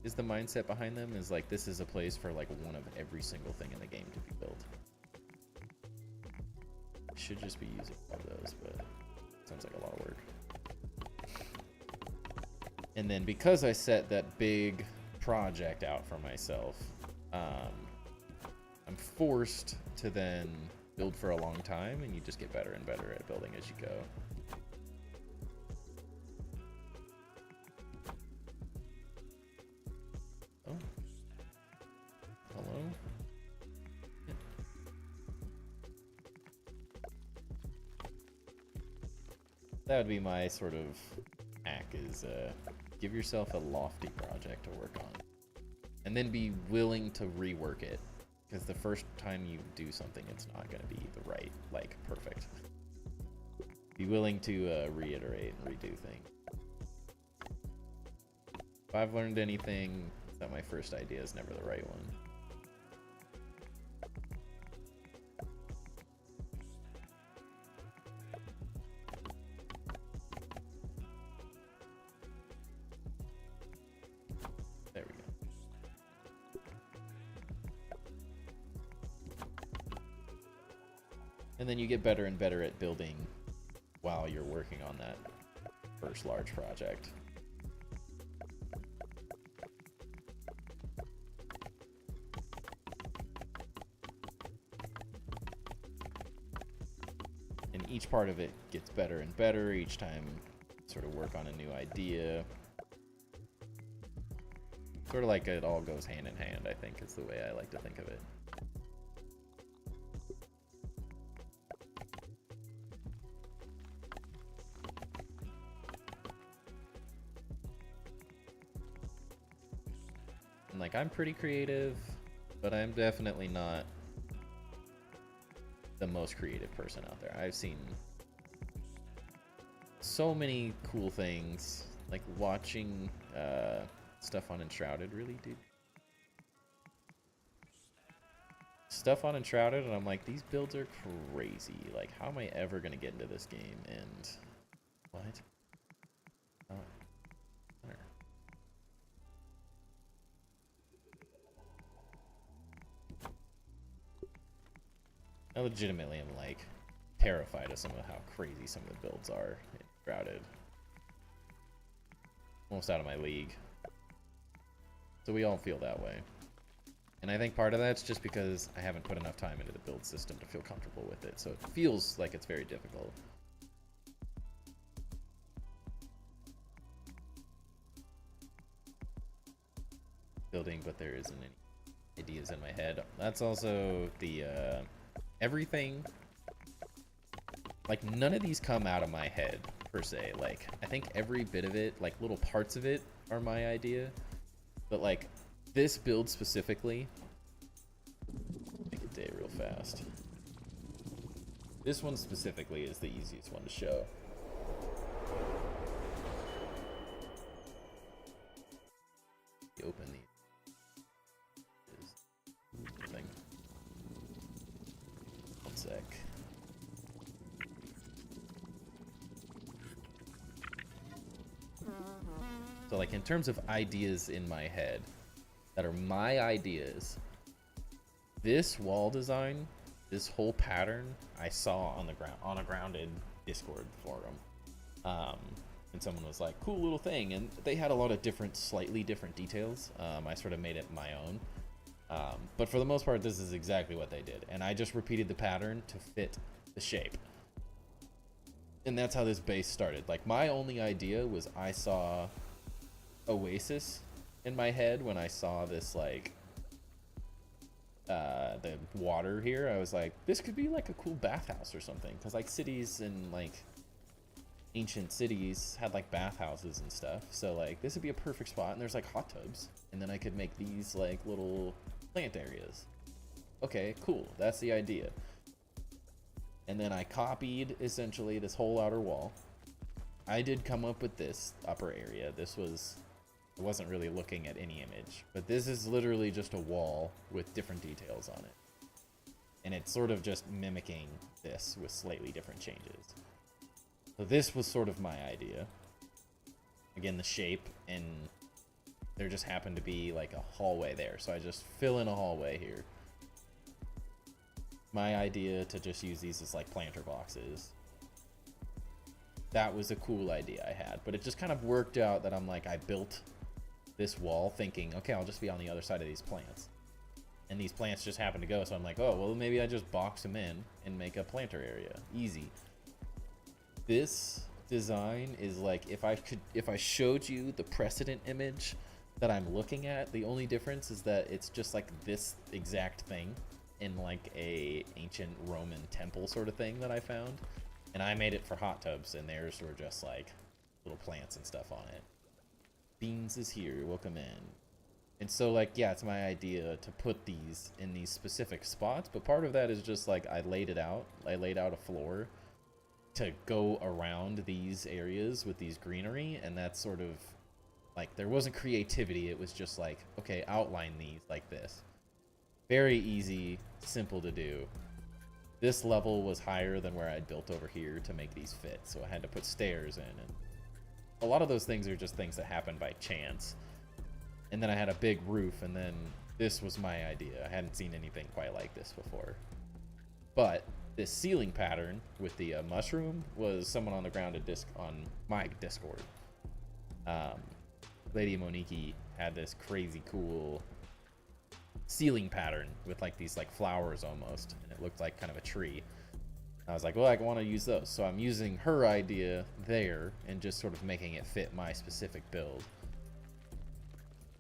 is the mindset behind them is like, this is a place for like one of every single thing in the game to be built. I should just be using one of those, but it sounds like a lot of work. And then because I set that big project out for myself, I'm forced to then build for a long time, and you just get better and better at building as you go. Oh. Hello? Yeah. That would be my sort of hack, is give yourself a lofty project to work on. And then be willing to rework it. Because the first time you do something, it's not going to be the right, like, perfect. Be willing to reiterate and redo things. If I've learned anything, it's that my first idea is never the right one. There we go. And then you get better and better at building while you're working on that first large project. And each part of it gets better and better each time you sort of work on a new idea. Sort of like it all goes hand in hand, I think, is the way I like to think of it. And like, I'm pretty creative, but I'm definitely not the most creative person out there. I've seen so many cool things, like watching stuff on Enshrouded, really, dude. Stuff on Enshrouded, and I'm like, these builds are crazy. Like, how am I ever gonna get into this game? And what? Oh. There. I legitimately am like terrified of some of how crazy some of the builds are in Enshrouded. Almost out of my league. So we all feel that way. And I think part of that's just because I haven't put enough time into the build system to feel comfortable with it. So it feels like it's very difficult. Building, but there isn't any ideas in my head. That's also the everything. Like, none of these come out of my head per se. Like, I think every bit of it, like little parts of it, are my idea. But like this build specifically, honest. This one specifically is the easiest one to show. Open these. Thing. One sec. So like in terms of ideas in my head that are my ideas, this wall design, this whole pattern I saw on the ground, on a grounded Discord forum. And someone was like, cool little thing, and they had a lot of different, slightly different details. I sort of made it my own, but for the most part this is exactly what they did, and I just repeated the pattern to fit the shape. And that's how this base started. Like, my only idea was I saw Oasis in my head when I saw this, like, the water here. I was like, this could be like a cool bathhouse or something, because like cities and like ancient cities had like bathhouses and stuff, so like this would be a perfect spot. And there's like hot tubs, and then I could make these like little plant areas. Okay, cool, that's the idea. And then I copied essentially this whole outer wall. I did come up with this upper area. This was, I wasn't really looking at any image, but this is literally just a wall with different details on it, and it's sort of just mimicking this with slightly different changes. So this was sort of my idea. Again, the shape, and there just happened to be like a hallway there, so I just fill in a hallway here. My idea to just use these as like planter boxes. That was a cool idea I had, but it just kind of worked out that I'm like, I built this wall thinking, okay, I'll just be on the other side of these plants. And these plants just happen to go, so I'm like, oh, well, maybe I just box them in and make a planter area. Easy. This design is like, if I showed you the precedent image that I'm looking at, the only difference is that it's just like this exact thing in like a ancient Roman temple sort of thing that I found. And I made it for hot tubs, and theirs were just like little plants and stuff on it. Beans is here, welcome in. And so like, yeah, it's my idea to put these in these specific spots, but part of that is just like, I laid it out. I laid out a floor to go around these areas with these greenery, and that's sort of like, there wasn't creativity, it was just like, okay, outline these like this. Very easy, simple to do. This level was higher than where I'd built over here to make these fit, so I had to put stairs in, and a lot of those things are just things that happen by chance. And then I had a big roof, and then this was my idea. I hadn't seen anything quite like this before. But this ceiling pattern with the mushroom was someone on the ground on my Discord. Lady Monique had this crazy cool ceiling pattern with like these like flowers almost, and it looked like kind of a tree. I was like, well, I want to use those, so I'm using her idea there and just sort of making it fit my specific build.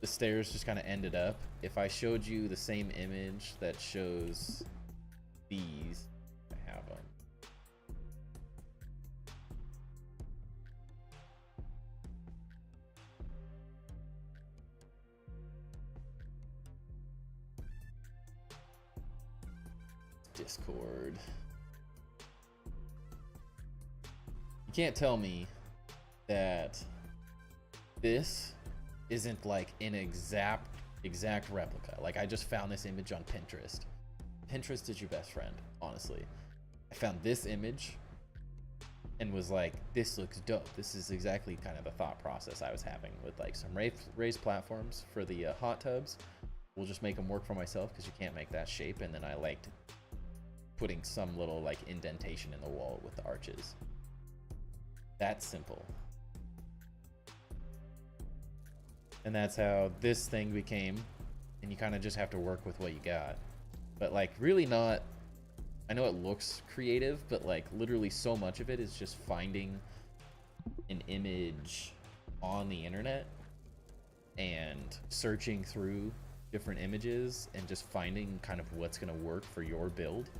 The stairs just kind of ended up. If I showed you the same image that shows these, I have them. Discord. You can't tell me that this isn't like an exact replica. Like, I just found this image on Pinterest. Pinterest is your best friend, honestly. I found this image and was like, this looks dope. This is exactly kind of the thought process I was having with like some raised platforms for the hot tubs. We'll just make them work for myself because you can't make that shape. And then I liked putting some little like indentation in the wall with the arches. That's simple. And that's how this thing became, and you kind of just have to work with what you got. But like, really not, I know it looks creative, but like literally so much of it is just finding an image on the internet and searching through different images and just finding kind of what's going to work for your build.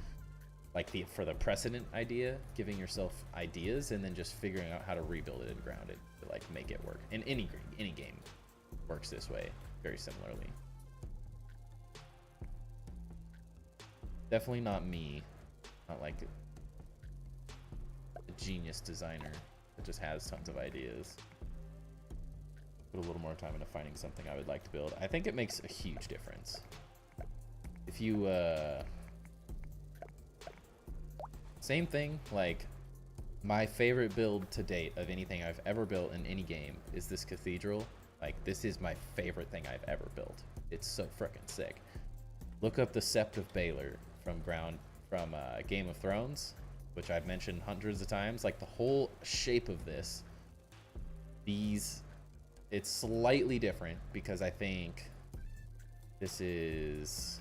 Like for the precedent idea, giving yourself ideas and then just figuring out how to rebuild it and ground it to like make it work. And any game works this way very similarly. Definitely not me. Not like a genius designer that just has tons of ideas. Put a little more time into finding something I would like to build. I think it makes a huge difference. If you, same thing, like, my favorite build to date of anything I've ever built in any game is this cathedral. Like, this is my favorite thing I've ever built. It's so frickin' sick. Look up the Sept of Baelor from Game of Thrones, which I've mentioned hundreds of times. Like, the whole shape of this, it's slightly different because I think this is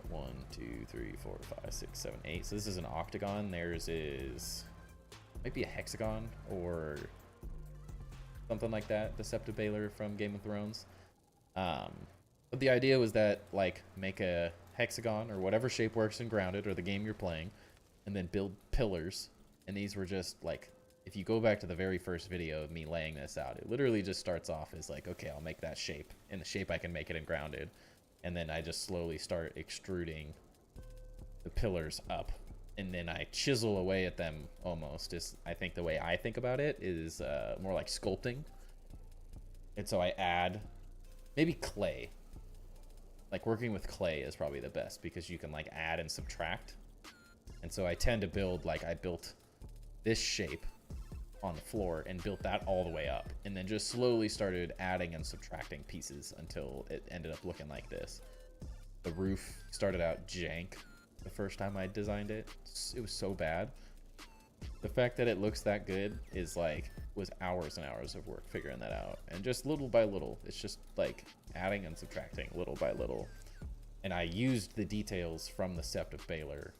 1, 2, 3, 4, 5, 6, 7, 8. So this is an octagon. Theirs is might be a hexagon or something like that. The Sept of Baelor from Game of Thrones. But the idea was that, like, make a hexagon or whatever shape works in Grounded or the game you're playing, and then build pillars. And these were just like, if you go back to the very first video of me laying this out, it literally just starts off as like, okay, I'll make that shape in the shape I can make it in Grounded. And then I just slowly start extruding the pillars up. And then I chisel away at them almost. I think the way I think about it is more like sculpting. And so I add maybe clay. Like, working with clay is probably the best because you can, like, add and subtract. And so I tend to build, like, I built this shape on the floor and built that all the way up, and then just slowly started adding and subtracting pieces until it ended up looking like this. The roof started out jank the first time I designed it. It was so bad. The fact that it looks that good is like, was hours and hours of work figuring that out. And just little by little, it's just like adding and subtracting little by little. And I used the details from the Sept of Baelor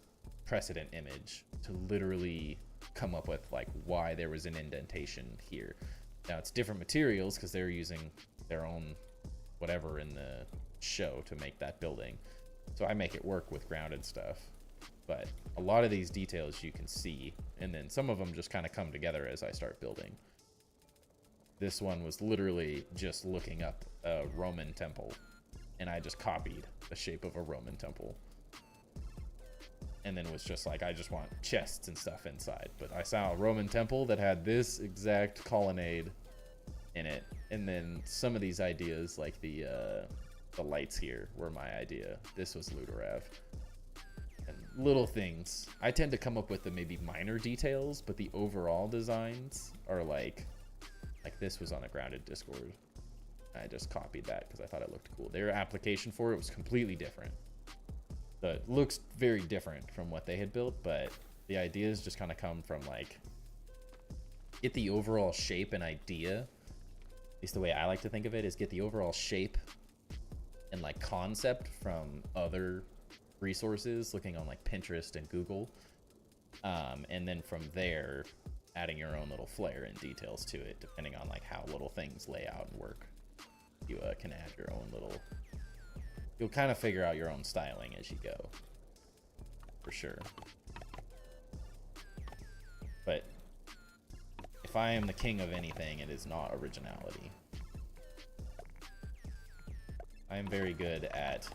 precedent image to literally come up with like why there was an indentation here. Now it's different materials because they're using their own whatever in the show to make that building. So I make it work with Grounded stuff. But a lot of these details you can see, and then some of them just kind of come together as I start building. This one was literally just looking up a Roman temple, and I just copied the shape of a Roman temple. And then was just like, I just want chests and stuff inside. But I saw a Roman temple that had this exact colonnade in it. And then some of these ideas, like the lights here, were my idea. This was Luderav. And little things. I tend to come up with the maybe minor details, but the overall designs are like this was on a Grounded Discord. I just copied that because I thought it looked cool. Their application for it was completely different. So it looks very different from what they had built, but the ideas just kind of come from like, get the overall shape and idea. At least the way I like to think of it is get the overall shape and like concept from other resources, looking on like Pinterest and Google, and then from there adding your own little flair and details to it, depending on like how little things lay out and work. You can add your own little, you'll kind of figure out your own styling as you go, for sure. But if I am the king of anything, it is not originality. I am very good at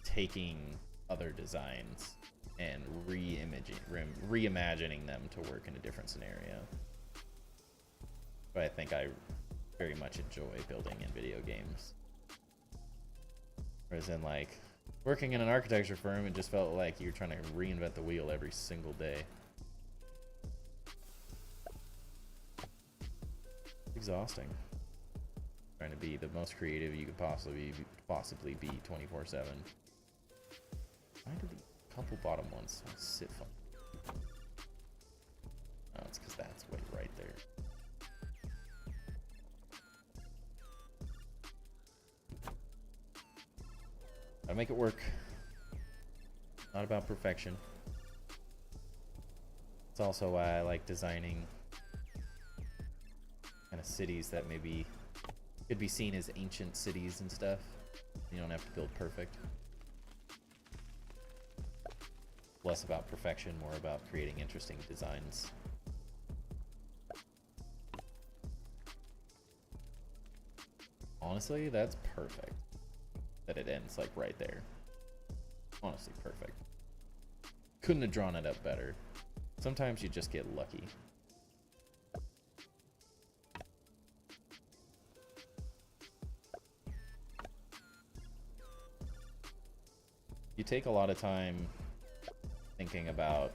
taking other designs and reimagining them to work in a different scenario. But I think I very much enjoy building in video games. Whereas in like working in an architecture firm, it just felt like you're trying to reinvent the wheel every single day. Exhausting. Trying to be the most creative you could possibly be 24/7. Why do the couple bottom ones sit fun? Oh, it's because that's way right there. Gotta make it work. Not about perfection. It's also why I like designing kind of cities that maybe could be seen as ancient cities and stuff. You don't have to build perfect. Less about perfection, more about creating interesting designs. Honestly, that's perfect that it ends like right there. Honestly, perfect. Couldn't have drawn it up better. Sometimes you just get lucky. You take a lot of time thinking about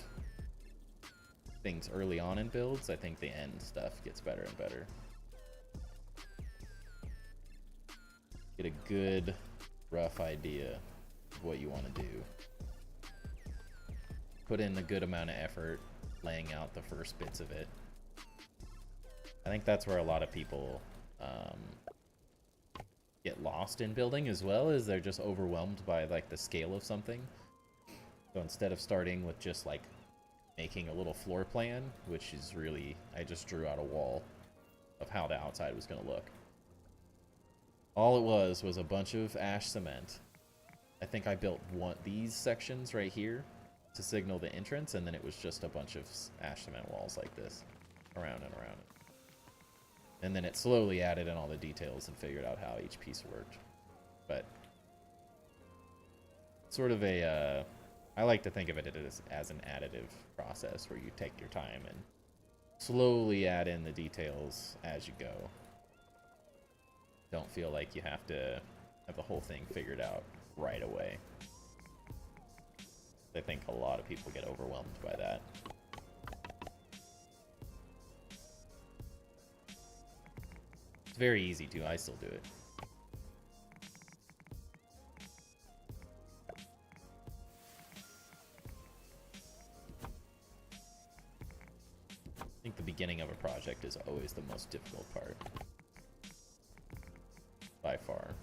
things early on in builds. I think the end stuff gets better and better. Get a good rough idea of what you want to do. Put in a good amount of effort laying out the first bits of it. I think that's where a lot of people get lost in building, as well as they're just overwhelmed by like the scale of something. So instead of starting with just like making a little floor plan, which is really, I just drew out a wall of how the outside was going to look. All it was a bunch of ash cement. I think I built these sections right here to signal the entrance, and then it was just a bunch of ash cement walls like this, around and around it. And then it slowly added in all the details and figured out how each piece worked. But sort of a, I like to think of it as an additive process where you take your time and slowly add in the details as you go. Don't feel like you have to have the whole thing figured out right away. I think a lot of people get overwhelmed by that. It's very easy to. I still do it. I think the beginning of a project is always the most difficult part. By far.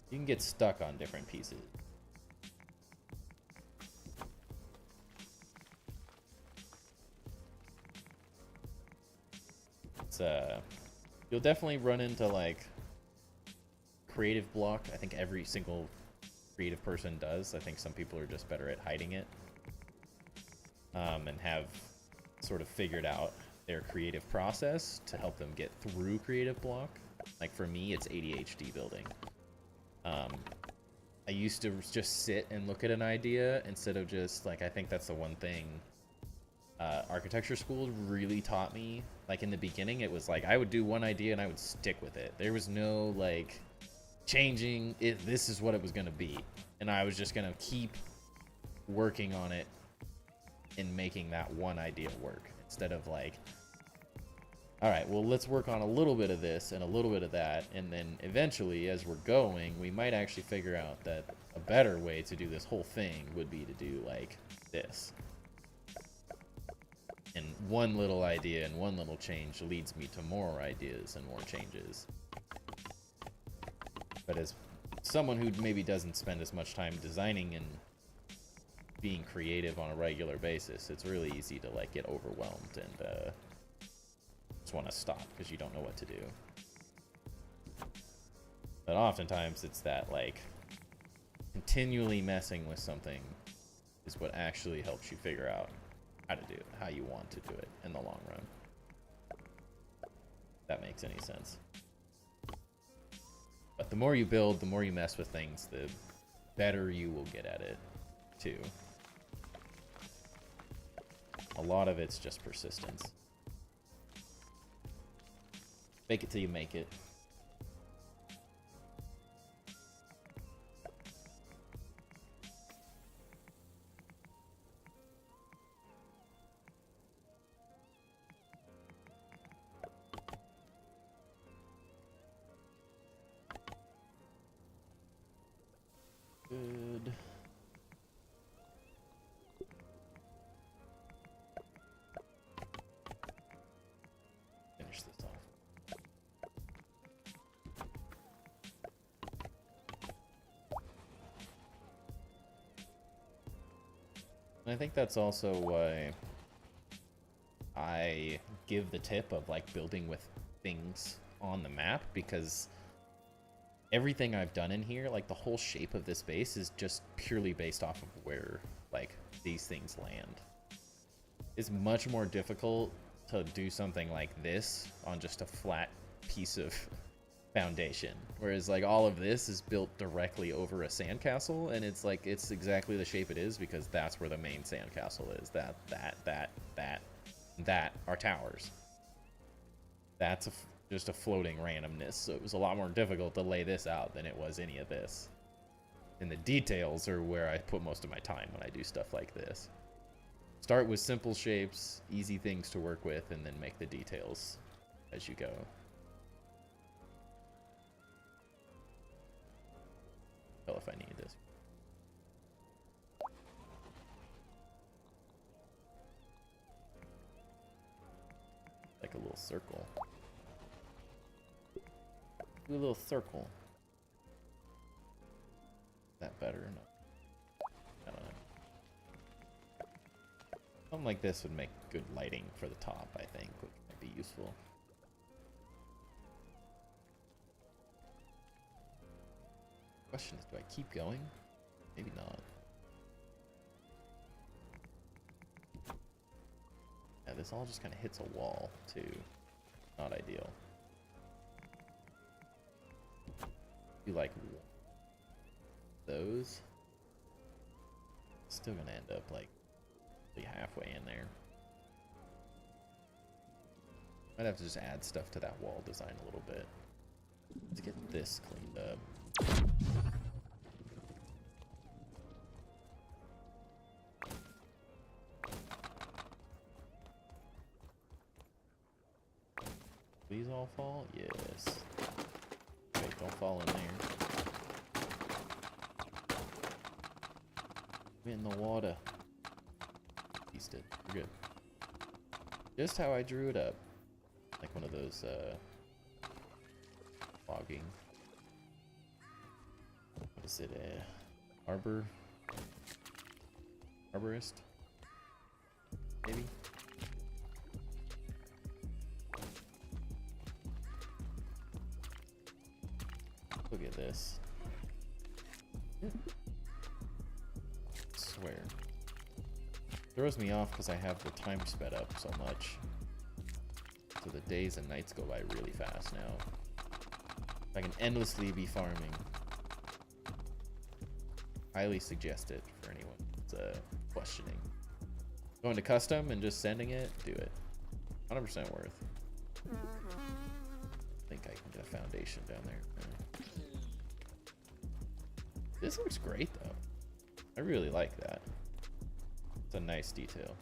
You can get stuck on different pieces. You'll definitely run into like creative block. I think every single creative person does. I think some people are just better at hiding it, and have sort of figured out their creative process to help them get through creative block. Like for me, it's ADHD building. I used to just sit and look at an idea instead of just like, I think that's the one thing architecture school really taught me. Like in the beginning, it was like I would do one idea and I would stick with it. There was no like changing it. This is what it was going to be. And I was just going to keep working on it and making that one idea work, instead of like, all right, well, let's work on a little bit of this and a little bit of that. And then eventually, as we're going, we might actually figure out that a better way to do this whole thing would be to do like this. And one little idea and one little change leads me to more ideas and more changes. But as someone who maybe doesn't spend as much time designing and being creative on a regular basis, it's really easy to like get overwhelmed and just want to stop because you don't know what to do. But oftentimes it's that like continually messing with something is what actually helps you figure out how to do it, how you want to do it in the long run. If that makes any sense. But the more you build, the more you mess with things, the better you will get at it too. A lot of it's just persistence. Fake it till you make it. Good. Finish this off. And I think that's also why I give the tip of like building with things on the map, because everything I've done in here, like the whole shape of this base is just purely based off of where like these things land. It's much more difficult to do something like this on just a flat piece of foundation. Whereas like all of this is built directly over a sandcastle, and it's like it's exactly the shape it is because that's where the main sandcastle is. That are towers. That's just a floating randomness. So it was a lot more difficult to lay this out than it was any of this. And the details are where I put most of my time when I do stuff like this. Start with simple shapes, easy things to work with, and then make the details as you go. Tell if I need this. Like a little circle. Do a little circle. Is that better or not? I don't know. Something like this would make good lighting for the top, I think, which might be useful. Question is, do I keep going? Maybe not. Yeah, this all just kind of hits a wall, too. Not ideal. You like those? Still gonna end up like halfway in there. Might have to just add stuff to that wall design a little bit. Let's get this cleaned up. Please all fall? Yes. Wait, don't fall in there. Get in the water. Feasted. We're good. Just how I drew it up. Like one of those, logging. What is it? Arborist? Maybe? Look at this. Swear. Throws me off because I have the time sped up so much. So the days and nights go by really fast now. I can endlessly be farming. Highly suggest it for anyone that's questioning. Going to custom and just sending it, do it. 100% worth. I think I can get a foundation down there. This looks great though. I really like that. It's a nice detail.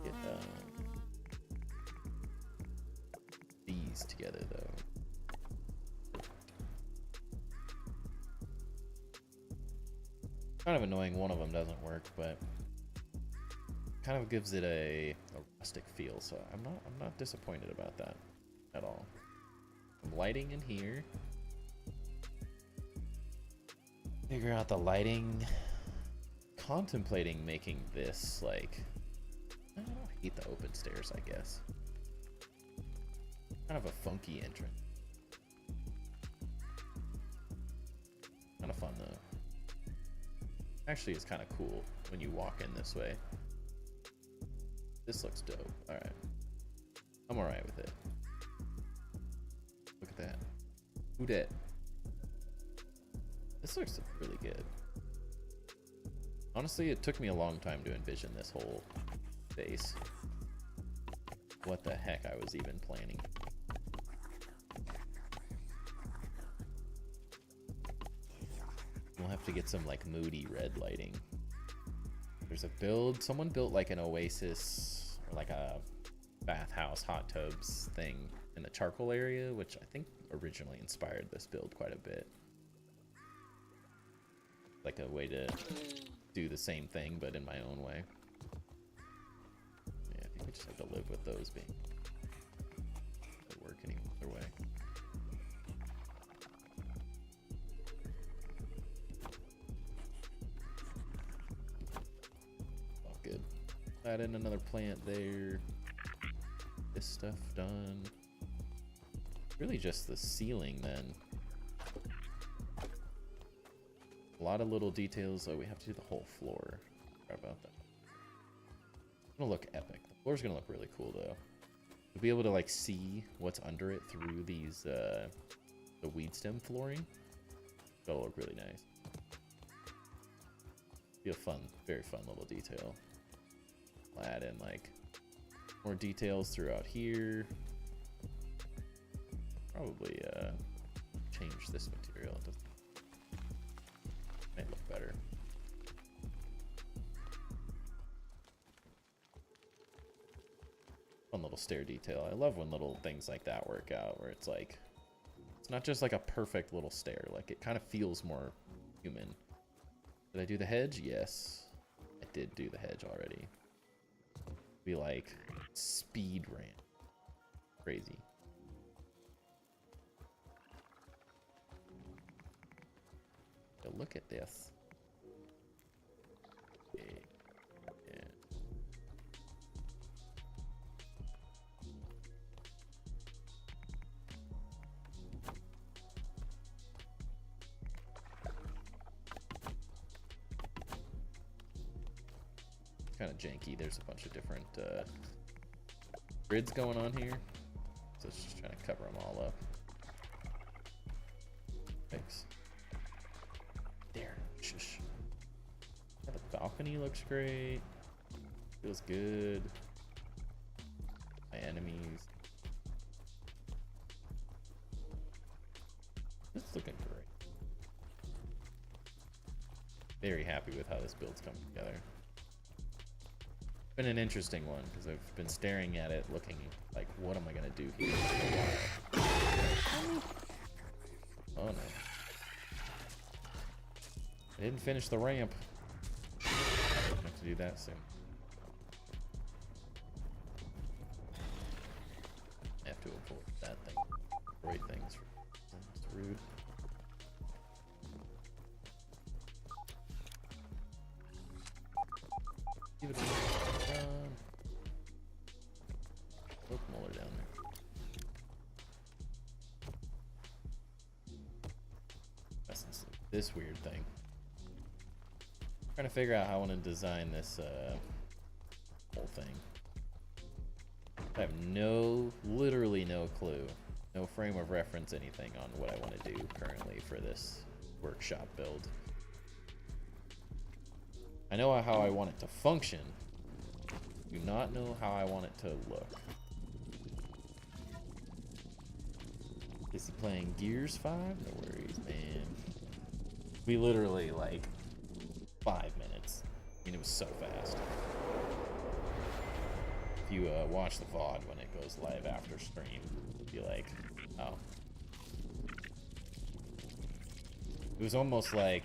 Get these together though. Kind of annoying one of them doesn't work, but kind of gives it a rustic feel, so I'm not disappointed about that at all. Some lighting in here. Figure out the lighting. Contemplating making this like, I don't hate the open stairs, I guess. Kind of a funky entrance. Kind of fun though. Actually, it's kind of cool when you walk in this way. This looks dope. Alright. I'm alright with it. Look at that. Who dat? This looks really good. Honestly, it took me a long time to envision this whole base. What the heck I was even planning. We'll have to get some like moody red lighting. There's a build, someone built like an Oasis or like a bathhouse hot tubs thing in the charcoal area, which I think originally inspired this build quite a bit. Like a way to do the same thing but in my own way. Yeah, I think we just have to live with those being work any other way. Good. Add in another plant there. This stuff done. Really just the ceiling then. A lot of little details. Oh, we have to do the whole floor. Sorry about that. It's gonna look epic. The floor's gonna look really cool though. You'll be able to like see what's under it through these the weed stem flooring. That'll look really nice. Be a fun, very fun little detail. I'll add in like more details throughout here. Probably change this material. It might look better. Fun little stair detail. I love when little things like that work out, where it's like, it's not just like a perfect little stair. Like, it kind of feels more human. Did I do the hedge? Yes. I did do the hedge already. Be like speed ramp. Crazy. So look at this. Okay. Yeah. Kind of janky. There's a bunch of different grids going on here, so it's just trying to cover them all up. Thanks. There. Shush. Yeah, the balcony looks great. Feels good. My enemies. It's looking great. Very happy with how this build's coming together. Been an interesting one because I've been staring at it looking like, what am I gonna do here for a while. Oh no, I didn't finish the ramp. I have to do that soon. I have to avoid that thing. Avoid things. It's rude. Give it a run. Look, Muller down there. That's this weird thing. Trying to figure out how I want to design this whole thing. I have literally no clue, no frame of reference, anything on what I want to do currently for this workshop build. I know how I want it to function. Do not know how I want it to look. Is he playing Gears 5? No worries, man. We literally, like, 5 minutes. I mean, it was so fast. If you watch the VOD when it goes live after stream, you'll be like, oh. It was almost like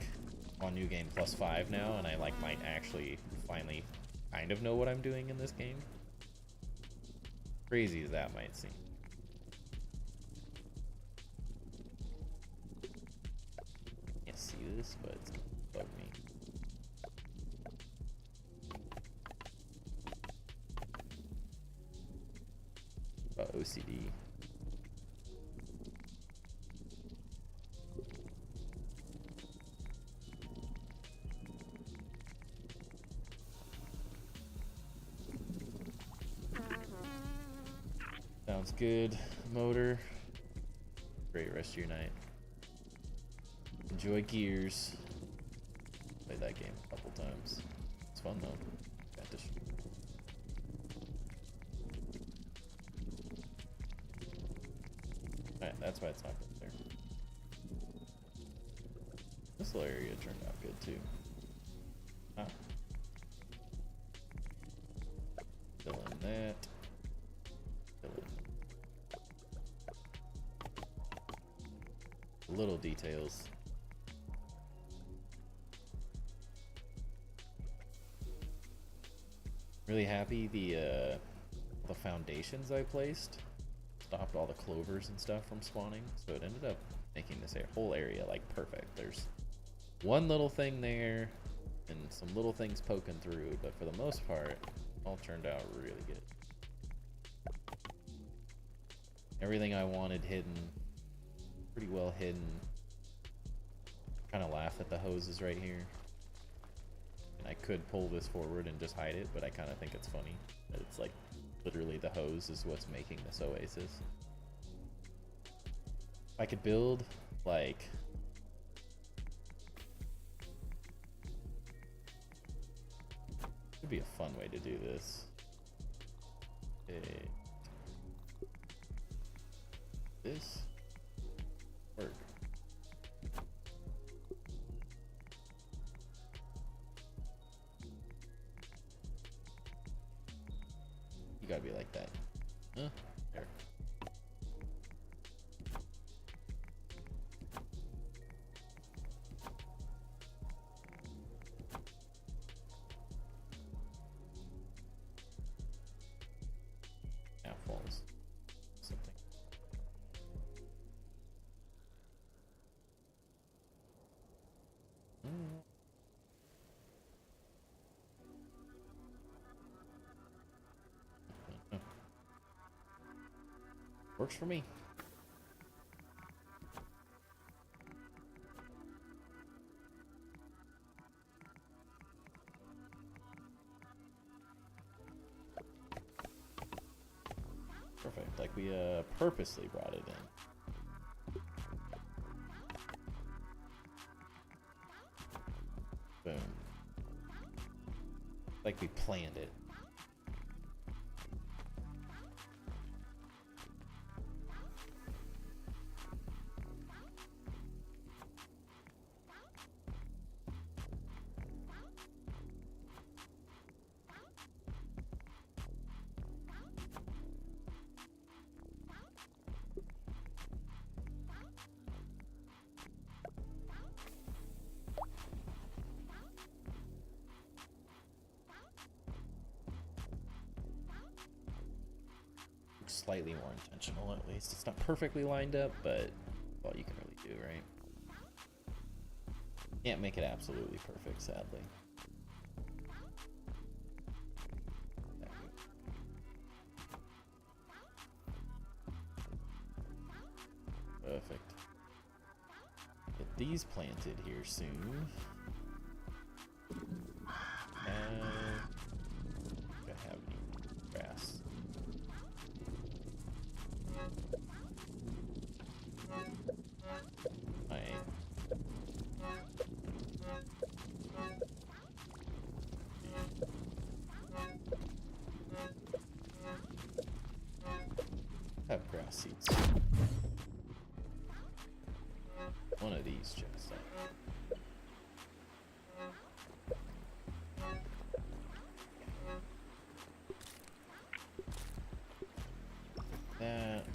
on New Game +5 now, and I like might actually finally kind of know what I'm doing in this game. Crazy as that might seem. Can't see this, but it's gonna bug me. About OCD. Sounds good, motor. Great rest of your night. Enjoy Gears. Played that game a couple times. It's fun though. Got this. Alright, that's why it's not good there. This little area turned out good too. Ah. Fill in that. Little details. Really happy the foundations I placed stopped all the clovers and stuff from spawning, so it ended up making this whole area like perfect. There's one little thing there and some little things poking through, but for the most part, all turned out really good. Everything I wanted hidden. Pretty well hidden. Kind of laugh at the hoses right here. And I could pull this forward and just hide it, but I kind of think it's funny that it's like literally the hose is what's making this Oasis. If I could build like would be a fun way to do this. This work. You gotta be like that. Huh? There. Now falls. Something. Works for me. Perfect. Like we purposely brought it in. Boom. Like we planned it. Slightly more intentional, at least. It's not perfectly lined up, but all you can really do, right? Can't make it absolutely perfect, sadly. Perfect. Get these planted here soon. And I have any grass. Have grass seeds. One of these chests up. That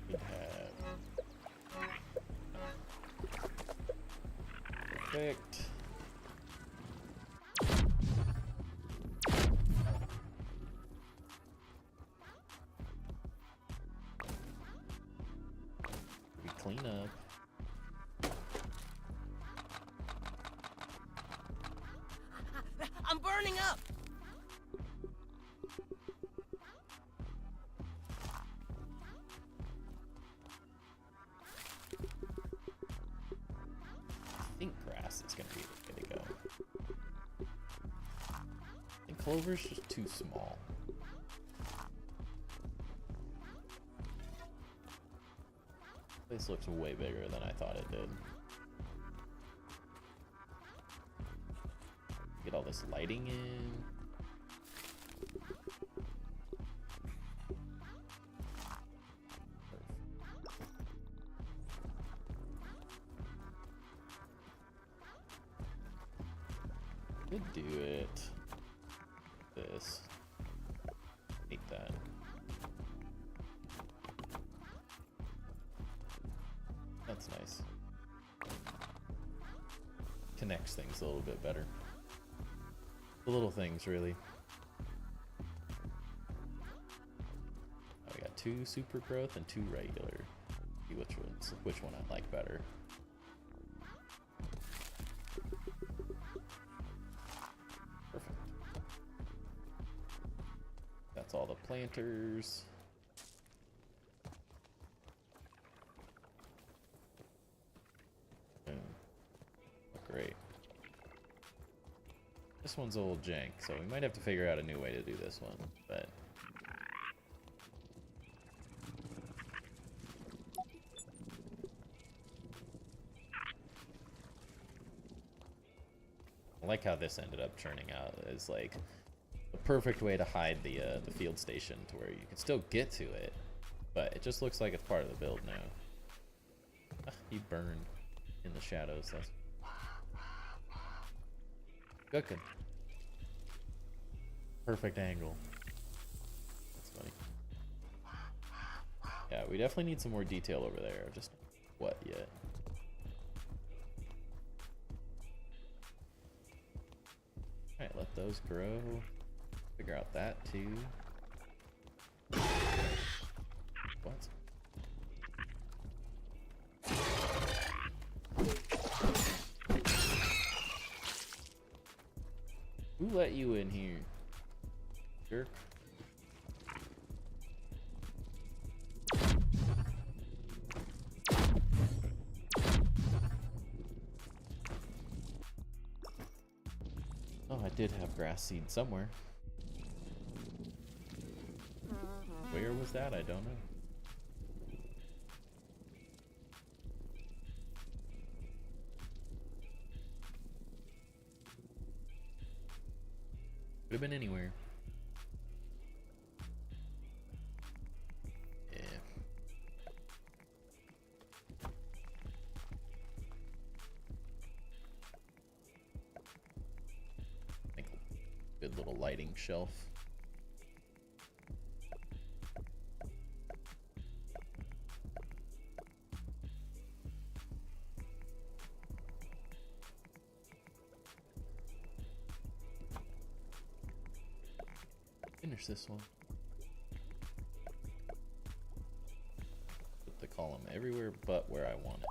we have perfect. We clean up. I'm burning up! I think grass is gonna be the way to go. I think clover's just too small. This looks way bigger than I thought it did. Get all this lighting in. Could do it. This. Hate that. That's nice. Connects things a little bit better. The little things, really. Oh, we got 2 super growth and 2 regular. See which one I like better. Perfect. That's all the planters. Boom. Great. This one's a little jank, so we might have to figure out a new way to do this one, but... I like how this ended up turning out as like the perfect way to hide the field station to where you can still get to it, but it just looks like it's part of the build now. Ah, he burned in the shadows. That's cooking. Perfect angle. That's funny. Yeah, we definitely need some more detail over there. Just what yet? Alright, let those grow. Figure out that too. What? Who let you in here? Jerk. Oh, I did have grass seed somewhere. Where was that? I don't know. Could have been anywhere. Yeah. Make a good little lighting shelf. Finish this one. Put the column everywhere but where I want it.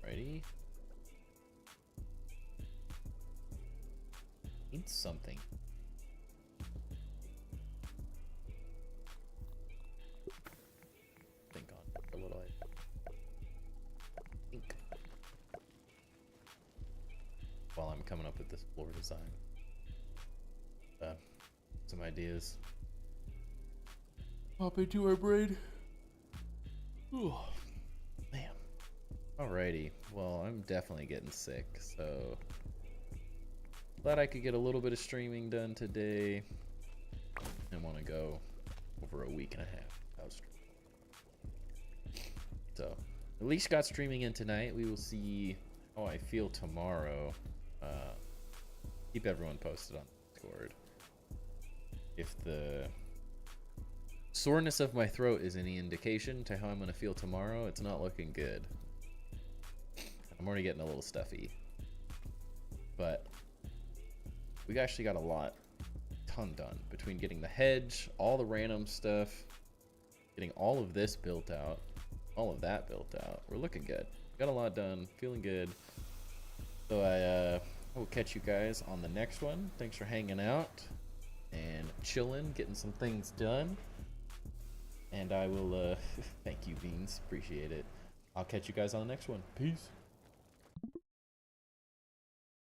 Ready? Need something. Think on a little. Think. While I'm coming up with this floor design. Some ideas. Pop into our brain. Ooh, man. Alrighty. Well, I'm definitely getting sick, so glad I could get a little bit of streaming done today. I want to go over a week and a half without streaming. So, at least got streaming in tonight. We will see how I feel tomorrow. Keep everyone posted on Discord. If the soreness of my throat is any indication to how I'm going to feel tomorrow, it's not looking good. I'm already getting a little stuffy. But we actually got a ton done between getting the hedge, all the random stuff, getting all of this built out, all of that built out. We're looking good. Got a lot done, feeling good. So I will catch you guys on the next one. Thanks for hanging out and chilling, getting some things done. And I will thank you, Beans. Appreciate it. I'll catch you guys on the next one. Peace.